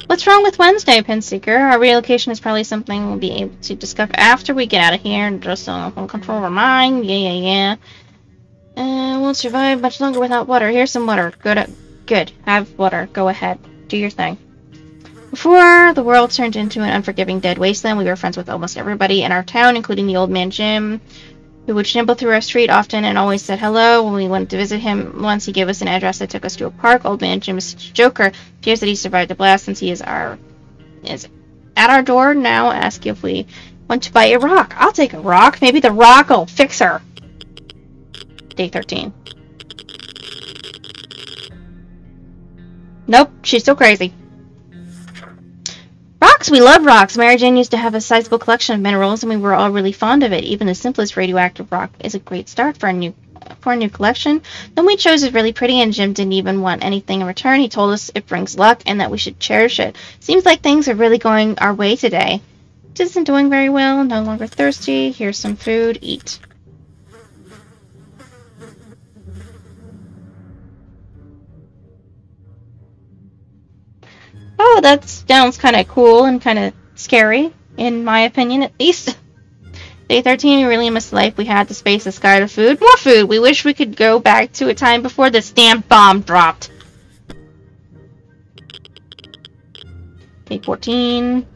What's wrong with Wednesday, Pinseeker? Our relocation is probably something we'll be able to discuss after we get out of here. Just so we can control our mind. Yeah. Won't survive much longer without water. Here's some water. Good. Have water. Go ahead. Do your thing. Before the world turned into an unforgiving dead wasteland, we were friends with almost everybody in our town, including the old man Jim, who would shamble through our street often and always said hello. When we went to visit him once, he gave us an address that took us to a park. Old man Jim is such a joker. Appears that he survived the blast since he is at our door now. Ask if we want to buy a rock. I'll take a rock. Maybe the rock will fix her. Day 13. Nope, she's still crazy. Rocks! We love rocks! Mary Jane used to have a sizable collection of minerals, and we were all really fond of it. Even the simplest radioactive rock is a great start for a new collection. The one we chose is really pretty, and Jim didn't even want anything in return. He told us it brings luck, and that we should cherish it. Seems like things are really going our way today. Isn't doing very well, no longer thirsty. Here's some food. Eat. Oh, that sounds kind of cool and kind of scary, in my opinion at least. Day 13, we really missed the life we had, the space, the sky, the food. More food! We wish we could go back to a time before this damn bomb dropped. Day 14.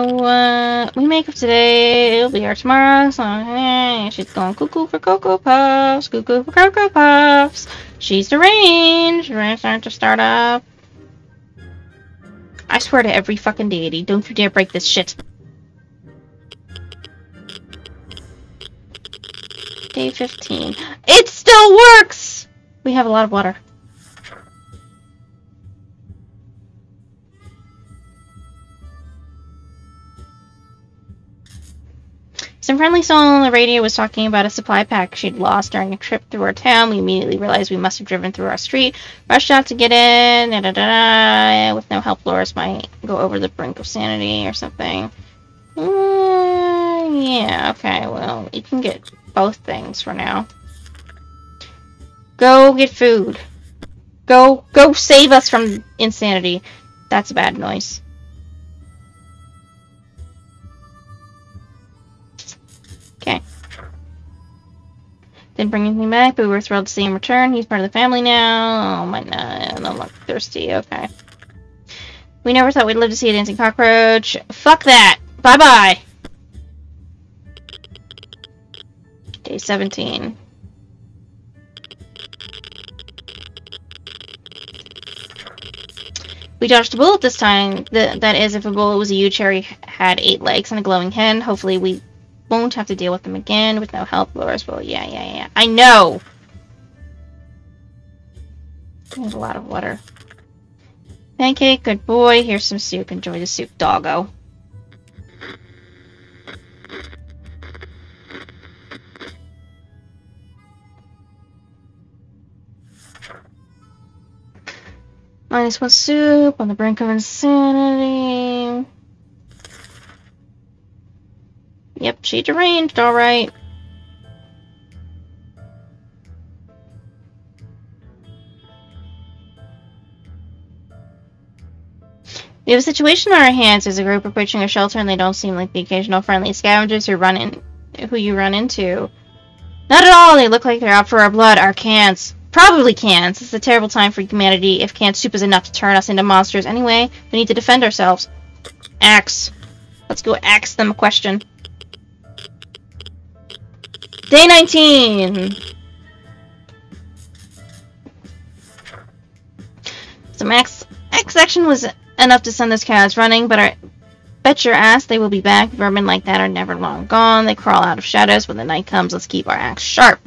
What we make up today, it'll be here tomorrow, so she's going cuckoo for Cocoa Puffs, cuckoo for Cocoa Puffs. She's deranged. We're starting to start up. I swear to every fucking deity, don't you dare break this shit. Day 15. It still works! We have a lot of water. Some friendly soul on the radio was talking about a supply pack she'd lost during a trip through our town. We immediately realized we must have driven through our street, rushed out to get in, With no help, Loris might go over the brink of sanity or something. Yeah, okay, well, you can get both things for now. Go get food. Go save us from insanity. That's a bad noise. Okay. Didn't bring anything back, but we were thrilled to see him return. He's part of the family now. Oh my god, I'm not thirsty. Okay. We never thought we'd live to see a dancing cockroach. Fuck that! Bye-bye! Day 17. We dodged a bullet this time. That is, if a bullet was a huge cherry, had 8 legs and a glowing hen. Hopefully we won't have to deal with them again with no help. Loris will. Yeah. I know! There's a lot of water. Pancake, good boy. Here's some soup. Enjoy the soup, doggo. -1 soup, on the brink of insanity. Yep, she deranged, alright. We have a situation on our hands. There's a group approaching a shelter, and they don't seem like the occasional friendly scavengers who you run into. Not at all. They look like they're out for our blood, our cans. Probably cans. It's a terrible time for humanity if canned soup is enough to turn us into monsters. Anyway, we need to defend ourselves. Axe. Let's go axe them a question. Day 19! Some axe action was enough to send those cows running, but I bet your ass they will be back. Vermin like that are never long gone. They crawl out of shadows when the night comes. Let's keep our axe sharp.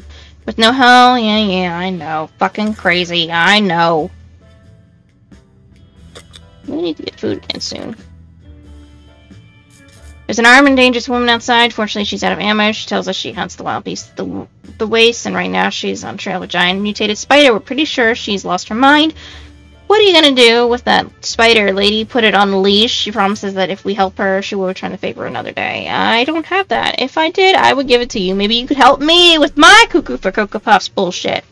With no hell? Yeah, I know. Fucking crazy. I know. We need to get food again soon. There's an armed and dangerous woman outside. Fortunately, she's out of ammo. She tells us she hunts the wild beasts the waste, and right now she's on trail of a giant mutated spider. We're pretty sure she's lost her mind. What are you gonna do with that spider, lady? Put it on a leash. She promises that if we help her, she will return the favor another day. I don't have that. If I did, I would give it to you. Maybe you could help me with my Cuckoo for Cocoa Puffs bullshit.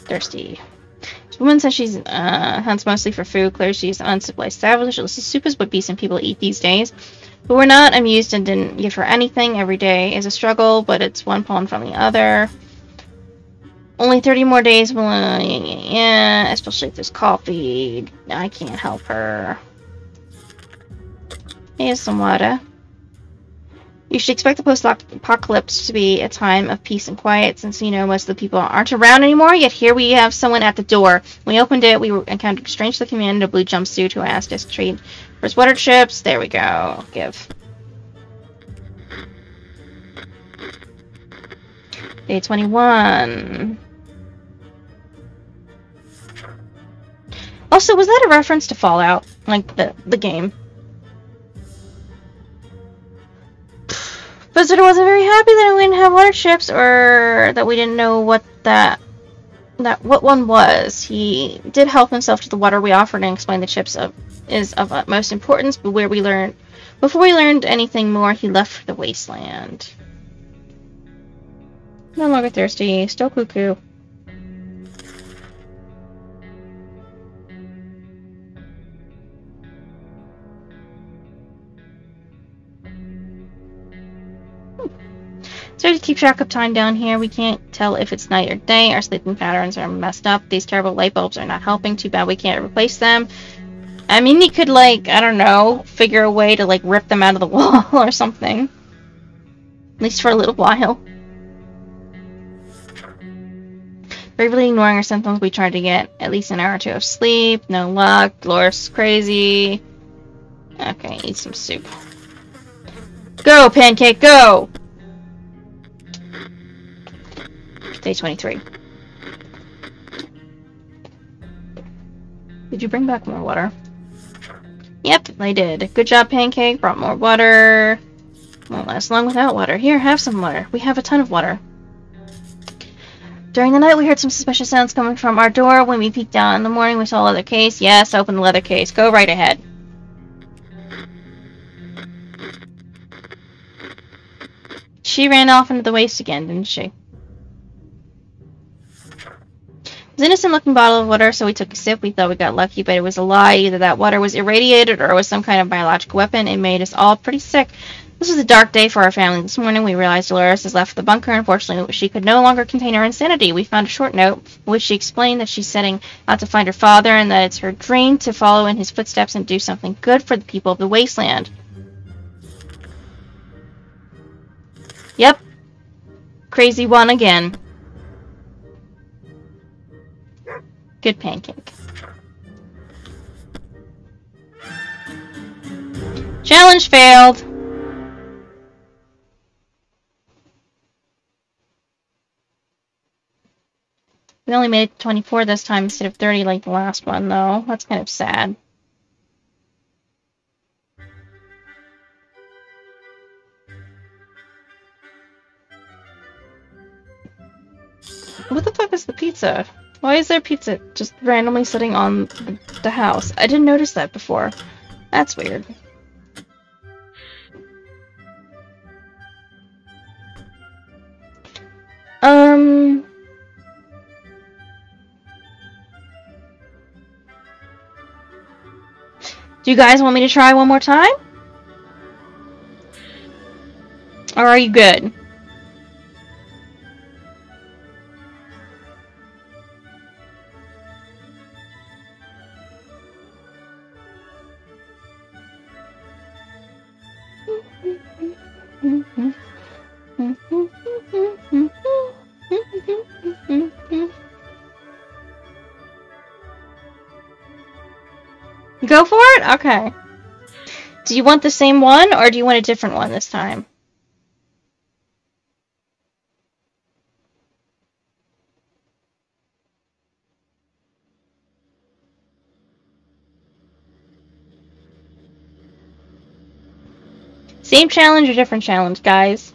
Thirsty. This woman says she's hunts mostly for food. Clearly she's an uncivilized savage. This soup is what decent people eat these days. But we're not amused and didn't give her anything. Every day is a struggle, but it's one pawn from the other. Only 30 more days will, yeah, especially if there's coffee. I can't help her. Here's some water. You should expect the post-apocalypse to be a time of peace and quiet, since, you know, most of the people aren't around anymore, yet here we have someone at the door. When we opened it, we encountered a strangely-looking man in a blue jumpsuit who asked us to trade for his water chips. There we go. Give. Day 21. Also, was that a reference to Fallout? Like, the game? Visitor wasn't very happy that we didn't have water chips, or that we didn't know what what one was. He did help himself to the water we offered and explained the chips is of utmost importance, but before we learned anything more, he left for the wasteland. No longer thirsty, still cuckoo. So to keep track of time down here, we can't tell if it's night or day. Our sleeping patterns are messed up. These terrible light bulbs are not helping. Too bad we can't replace them. I mean, you could, like, I don't know, figure a way to, like, rip them out of the wall or something. At least for a little while. Bravely ignoring our symptoms, we tried to get at least an hour or two of sleep. No luck. Dolores crazy. Okay, eat some soup. Go, Pancake, go! Day 23. Did you bring back more water? Yep, I did. Good job, Pancake. Brought more water. Won't last long without water. Here, have some water. We have a ton of water. During the night, we heard some suspicious sounds coming from our door. When we peeked out in the morning, we saw a leather case. Yes, open the leather case. Go right ahead. She ran off into the waste again, didn't she? It was an innocent-looking bottle of water, so we took a sip. We thought we got lucky, but it was a lie. Either that water was irradiated or it was some kind of biological weapon. It made us all pretty sick. This was a dark day for our family. This morning, we realized Dolores has left the bunker. Unfortunately, she could no longer contain her insanity. We found a short note in which she explained that she's setting out to find her father and that it's her dream to follow in his footsteps and do something good for the people of the wasteland. Yep. Crazy one again. Good Pancake. Challenge failed. We only made it to 24 this time instead of 30 like the last one, though. That's kind of sad. What the fuck is the pizza? Why is there pizza just randomly sitting on the house? I didn't notice that before. That's weird. Do you guys want me to try one more time? Or are you good? Go for it? Okay. Do you want the same one, or do you want a different one this time? Same challenge or different challenge, guys?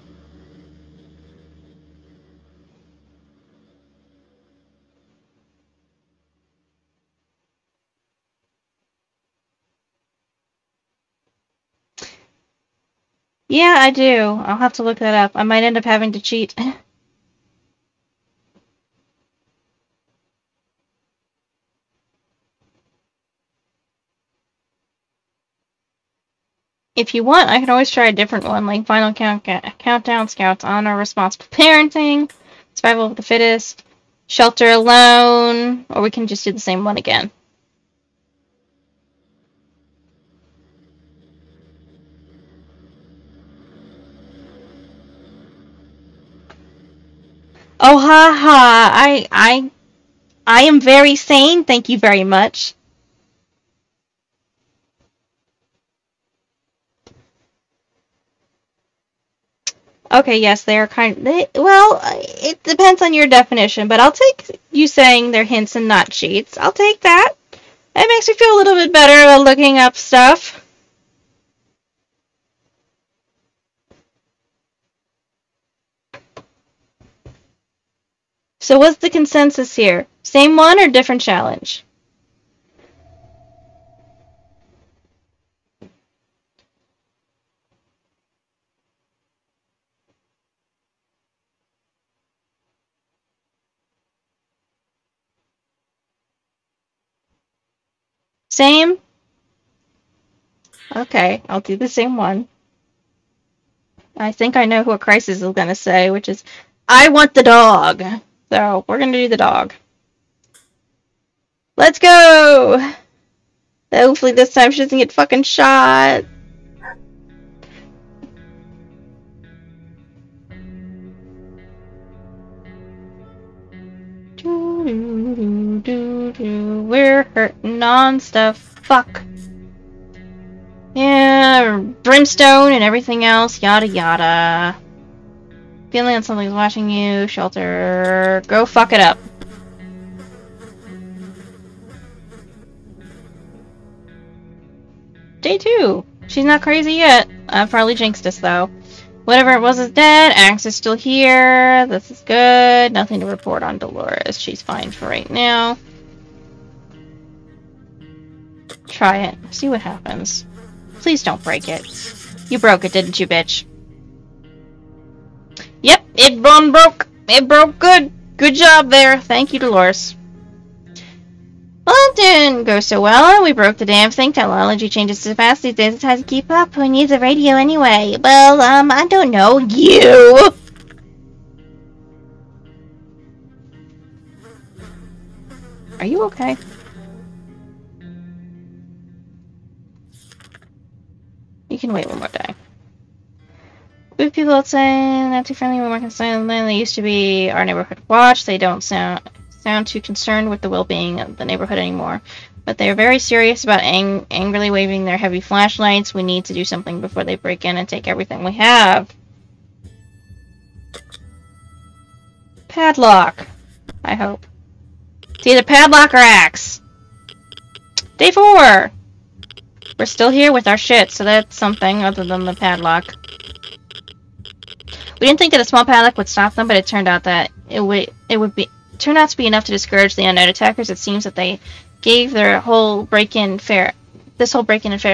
Yeah, I do. I'll have to look that up. I might end up having to cheat. If you want, I can always try a different one, like Final Countdown, Scouts Honor, Responsible Parenting, Survival of the Fittest, Shelter Alone, or we can just do the same one again. Oh, ha ha! I am very sane. Thank you very much. Okay, yes, they are well, it depends on your definition, but I'll take you saying they're hints and not cheats. I'll take that. It makes me feel a little bit better about looking up stuff. So what's the consensus here? Same one or different challenge? Same? Okay, I'll do the same one. I think I know what Crisis is going to say, which is, I want the dog. So, we're going to do the dog. Let's go! Hopefully this time she doesn't get fucking shot. We're hurting on stuff. Fuck. Yeah, brimstone and everything else, yada yada. Feeling that something's watching you, shelter. Go fuck it up. Day 2. She's not crazy yet. I probably jinxed us though. Whatever it was is dead. Axe is still here. This is good. Nothing to report on Dolores. She's fine for right now. Try it. See what happens. Please don't break it. You broke it, didn't you, bitch? Yep, it broke. It broke good. Good job there. Thank you, Dolores. Well, it didn't go so well. We broke the damn thing. Technology changes so fast these days. It's hard to keep up. Who needs a radio anyway? Well, I don't know. You! Are you okay? You can wait one more day. With people outside, not too friendly, we're more concerned than they used to be. Our neighborhood watch. They don't sound too concerned with the well-being of the neighborhood anymore. But they are very serious about angrily waving their heavy flashlights. We need to do something before they break in and take everything we have. Padlock. I hope. It's either padlock or axe. Day 4! We're still here with our shit, so that's something other than the padlock. We didn't think that a small padlock would stop them, but it turned out that it would turn out to be enough to discourage the unknown attackers. It seems that they gave their whole break-in and fair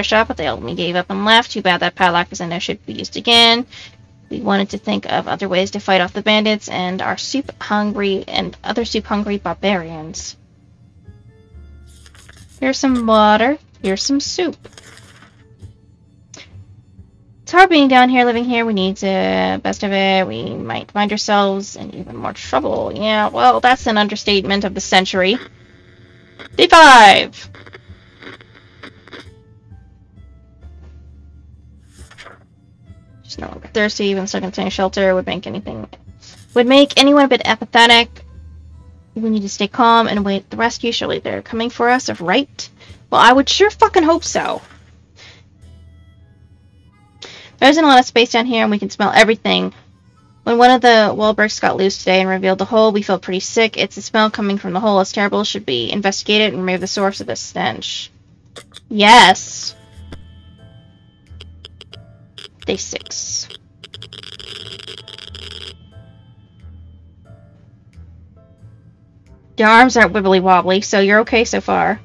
shot, but they ultimately gave up and left. Too bad that padlock is in there should be used again. We wanted to think of other ways to fight off the bandits and our other soup-hungry barbarians. Here's some water. Here's some soup. It's hard being down here, living here. We need to best of it. We might find ourselves in even more trouble. Yeah, well, that's an understatement of the century. Day 5! Just no longer thirsty, even stuck in a shelter would make anyone a bit apathetic. We need to stay calm and wait the rescue. Surely they're coming for us, right? Well, I would sure fucking hope so. There isn't a lot of space down here, and we can smell everything. When one of the Wahlbergs got loose today and revealed the hole, we felt pretty sick. It's the smell coming from the hole. It's terrible. It should be investigated and remove the source of this stench. Yes. Day 6. Your arms aren't wibbly wobbly, so you're okay so far.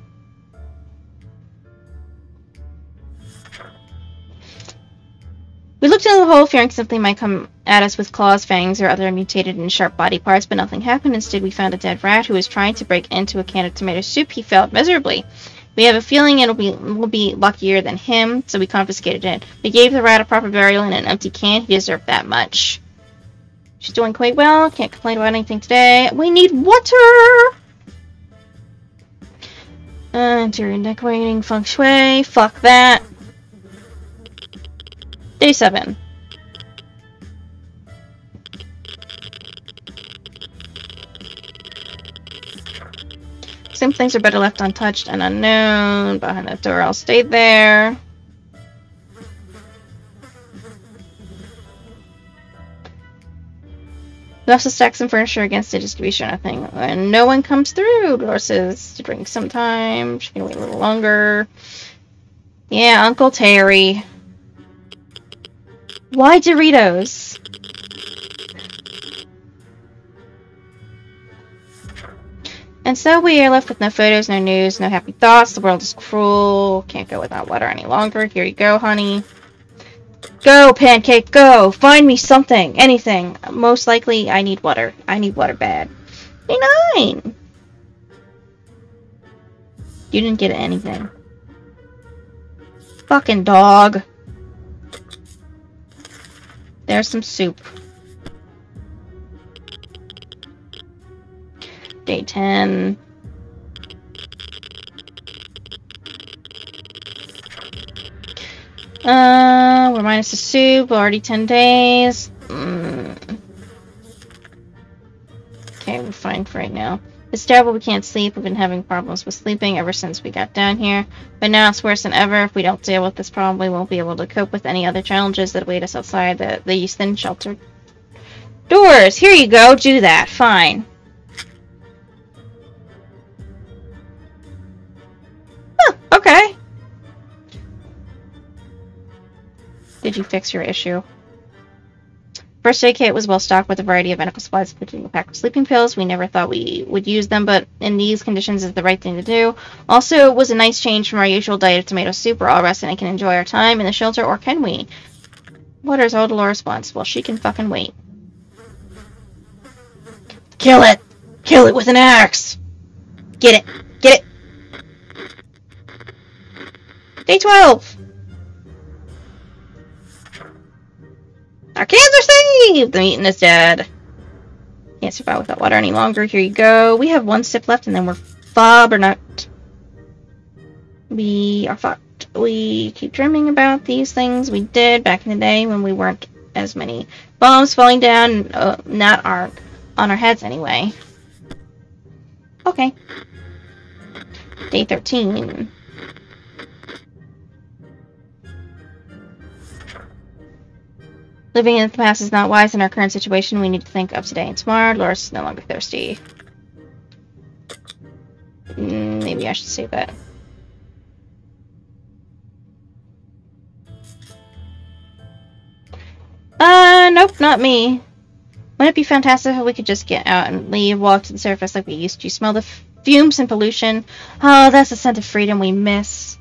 We looked into the hole, fearing something might come at us with claws, fangs, or other mutated and sharp body parts, but nothing happened. Instead, we found a dead rat who was trying to break into a can of tomato soup. He failed miserably. We have a feeling we'll be luckier than him, so we confiscated it. We gave the rat a proper burial in an empty can. He deserved that much. She's doing quite well. Can't complain about anything today. We need water! Interior decorating, feng shui. Fuck that. Day 7. Some things are better left untouched and unknown. Behind that door, I'll stay there. We also stack some furniture against it just to be sure nothing. When no one comes through, Laura says to drink some time. She can wait a little longer. Yeah, Uncle Terry. Why Doritos? And so we are left with no photos, no news, no happy thoughts. The world is cruel. Can't go without water any longer. Here you go, honey. Go, Pancake, go! Find me something, anything. Most likely, I need water. I need water bad. Be 9! You didn't get anything. Fucking dog. There's some soup. Day 10. We're minus the soup. Already 10 days. Okay, we're fine for right now. It's terrible we can't sleep. We've been having problems with sleeping ever since we got down here. But now it's worse than ever. If we don't deal with this problem, we won't be able to cope with any other challenges that await us outside these thin sheltered doors. Here you go. Do that. Fine. Huh, okay. Did you fix your issue? First aid kit was well stocked with a variety of medical supplies, including a pack of sleeping pills. We never thought we would use them, but in these conditions, it's the right thing to do. Also, it was a nice change from our usual diet of tomato soup. We're all rested and can enjoy our time in the shelter, or can we? Water's all Laura's response. Well, she can fucking wait. Kill it! Kill it with an axe! Get it! Get it! Day 12! Our cans are saved! The meeting is dead. Can't survive without water any longer. Here you go. We have 1 sip left and then we're not. We are fucked. We keep dreaming about these things we did back in the day when we weren't as many bombs falling down. Not on our heads anyway. Okay. Day 13. Living in the past is not wise in our current situation. We need to think of today and tomorrow. Laura's no longer thirsty. Maybe I should say that. Nope, not me. Wouldn't it be fantastic if we could just get out and leave, walk to the surface like we used to? Smell the fumes and pollution. Oh, that's the scent of freedom we miss.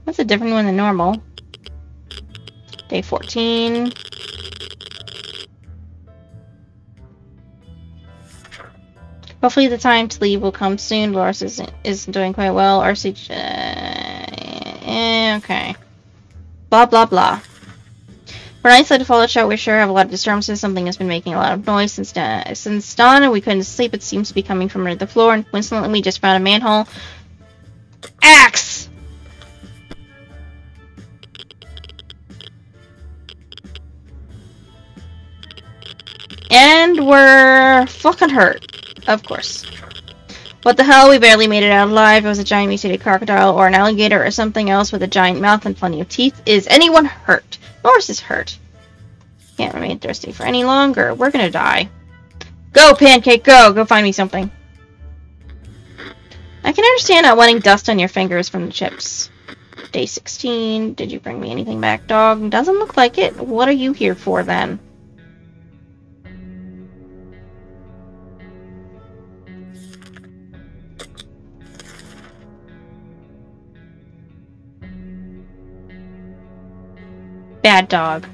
That's a different one than normal. Day 14. Hopefully the time to leave will come soon. Loris isn't doing quite well. RC... okay. Blah, blah, blah. For an isolated fallout show, we sure have a lot of disturbances. Something has been making a lot of noise since dawn, and we couldn't sleep. It seems to be coming from under the floor, and coincidentally, we just found a manhole. Axe! And we're fucking hurt. Of course. What the hell? We barely made it out alive. It was a giant mutated crocodile or an alligator or something else with a giant mouth and plenty of teeth. Is anyone hurt? Norris is hurt. Can't remain thirsty for any longer. We're gonna die. Go, Pancake, go! Go find me something. I can understand not wanting dust on your fingers from the chips. Day 16. Did you bring me anything back, dog? Doesn't look like it. What are you here for, then? Bad dog.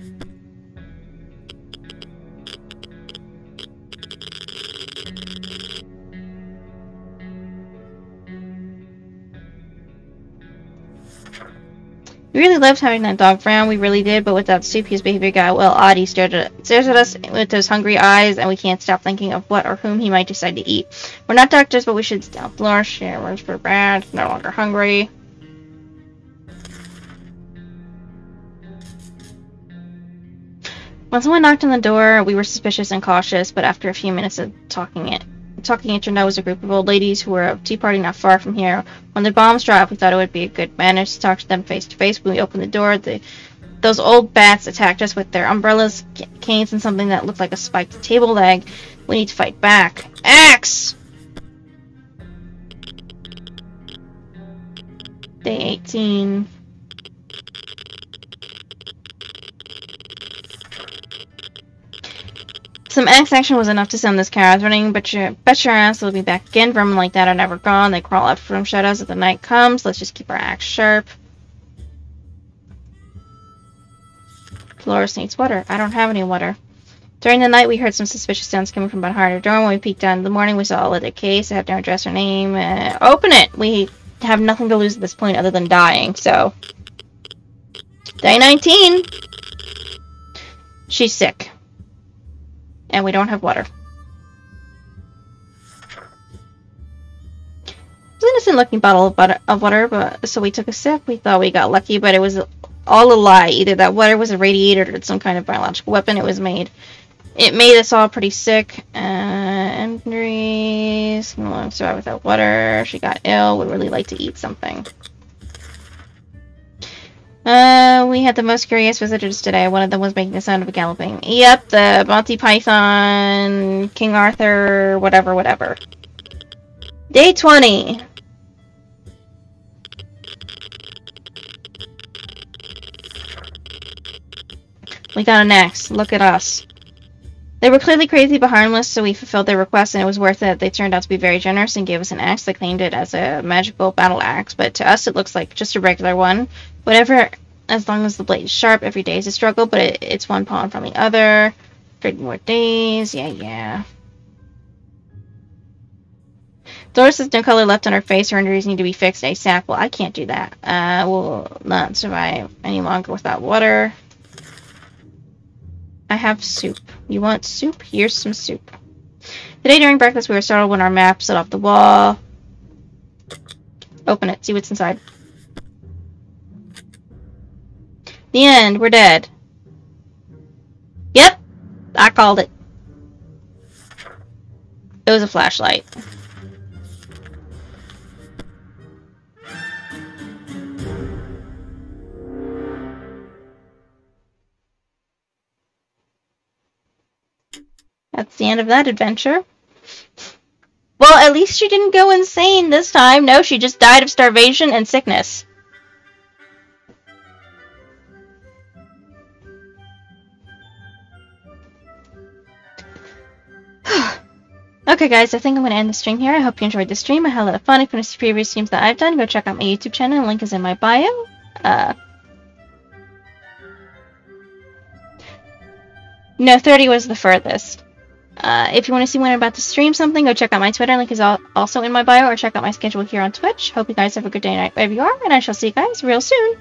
We really loved having that dog around, we really did, but without Soup, his behavior got well odd. He stares at us with those hungry eyes, and we can't stop thinking of what or whom he might decide to eat. We're not doctors, but we should stop Laura. Share words for bad, no longer hungry. When someone knocked on the door, we were suspicious and cautious, but after a few minutes of talking, it turned out it was a group of old ladies who were a tea party not far from here. When the bombs dropped, we thought it would be a good manage to talk to them face to face. When we opened the door, those old bats attacked us with their umbrellas, canes, and something that looked like a spiked table leg. We need to fight back. Axe! Day 18. Some axe action was enough to send this cow running, but bet your ass they'll be back again. Vermin like that are never gone. They crawl out from shadows as the night comes. Let's just keep our axe sharp. Dolores needs water. I don't have any water. During the night, we heard some suspicious sounds coming from behind our door. When we peeked down in the morning, we saw a leather case. It had no address or name. Open it! We have nothing to lose at this point other than dying, so... Day 19! She's sick. And we don't have water. It was an innocent-looking bottle of water, but so we took a sip. We thought we got lucky, but it was all a lie. Either that water was irradiated or some kind of biological weapon. It made us all pretty sick. Injuries. No one survived without water. She got ill. Would really like to eat something. We had the most curious visitors today. One of them was making the sound of a galloping. Yep, the Monty Python, King Arthur, whatever. Day 20. We got an axe. Look at us. They were clearly crazy but harmless, so we fulfilled their request, and it was worth it. They turned out to be very generous and gave us an axe. They claimed it as a magical battle axe, but to us it looks like just a regular one. Whatever, as long as the blade is sharp. Every day is a struggle, but it's one pawn from the other. 30 more days. Yeah. Doris has no color left on her face. Her injuries need to be fixed ASAP. Well, I can't do that. We'll not survive any longer without water. I have soup. You want soup? Here's some soup. Today during breakfast we were startled when our map slid off the wall. Open it. See what's inside. The end. We're dead. Yep. I called it. It was a flashlight. That's the end of that adventure. Well, at least she didn't go insane this time. No, she just died of starvation and sickness. Okay, guys, I think I'm going to end the stream here. I hope you enjoyed the stream. I had a lot of fun. If you want to see previous streams that I've done, go check out my YouTube channel. The link is in my bio. No, 30 was the furthest. If you want to see when I'm about to stream something, go check out my Twitter. Link is also in my bio, or check out my schedule here on Twitch. Hope you guys have a good day and night wherever you are, and I shall see you guys real soon.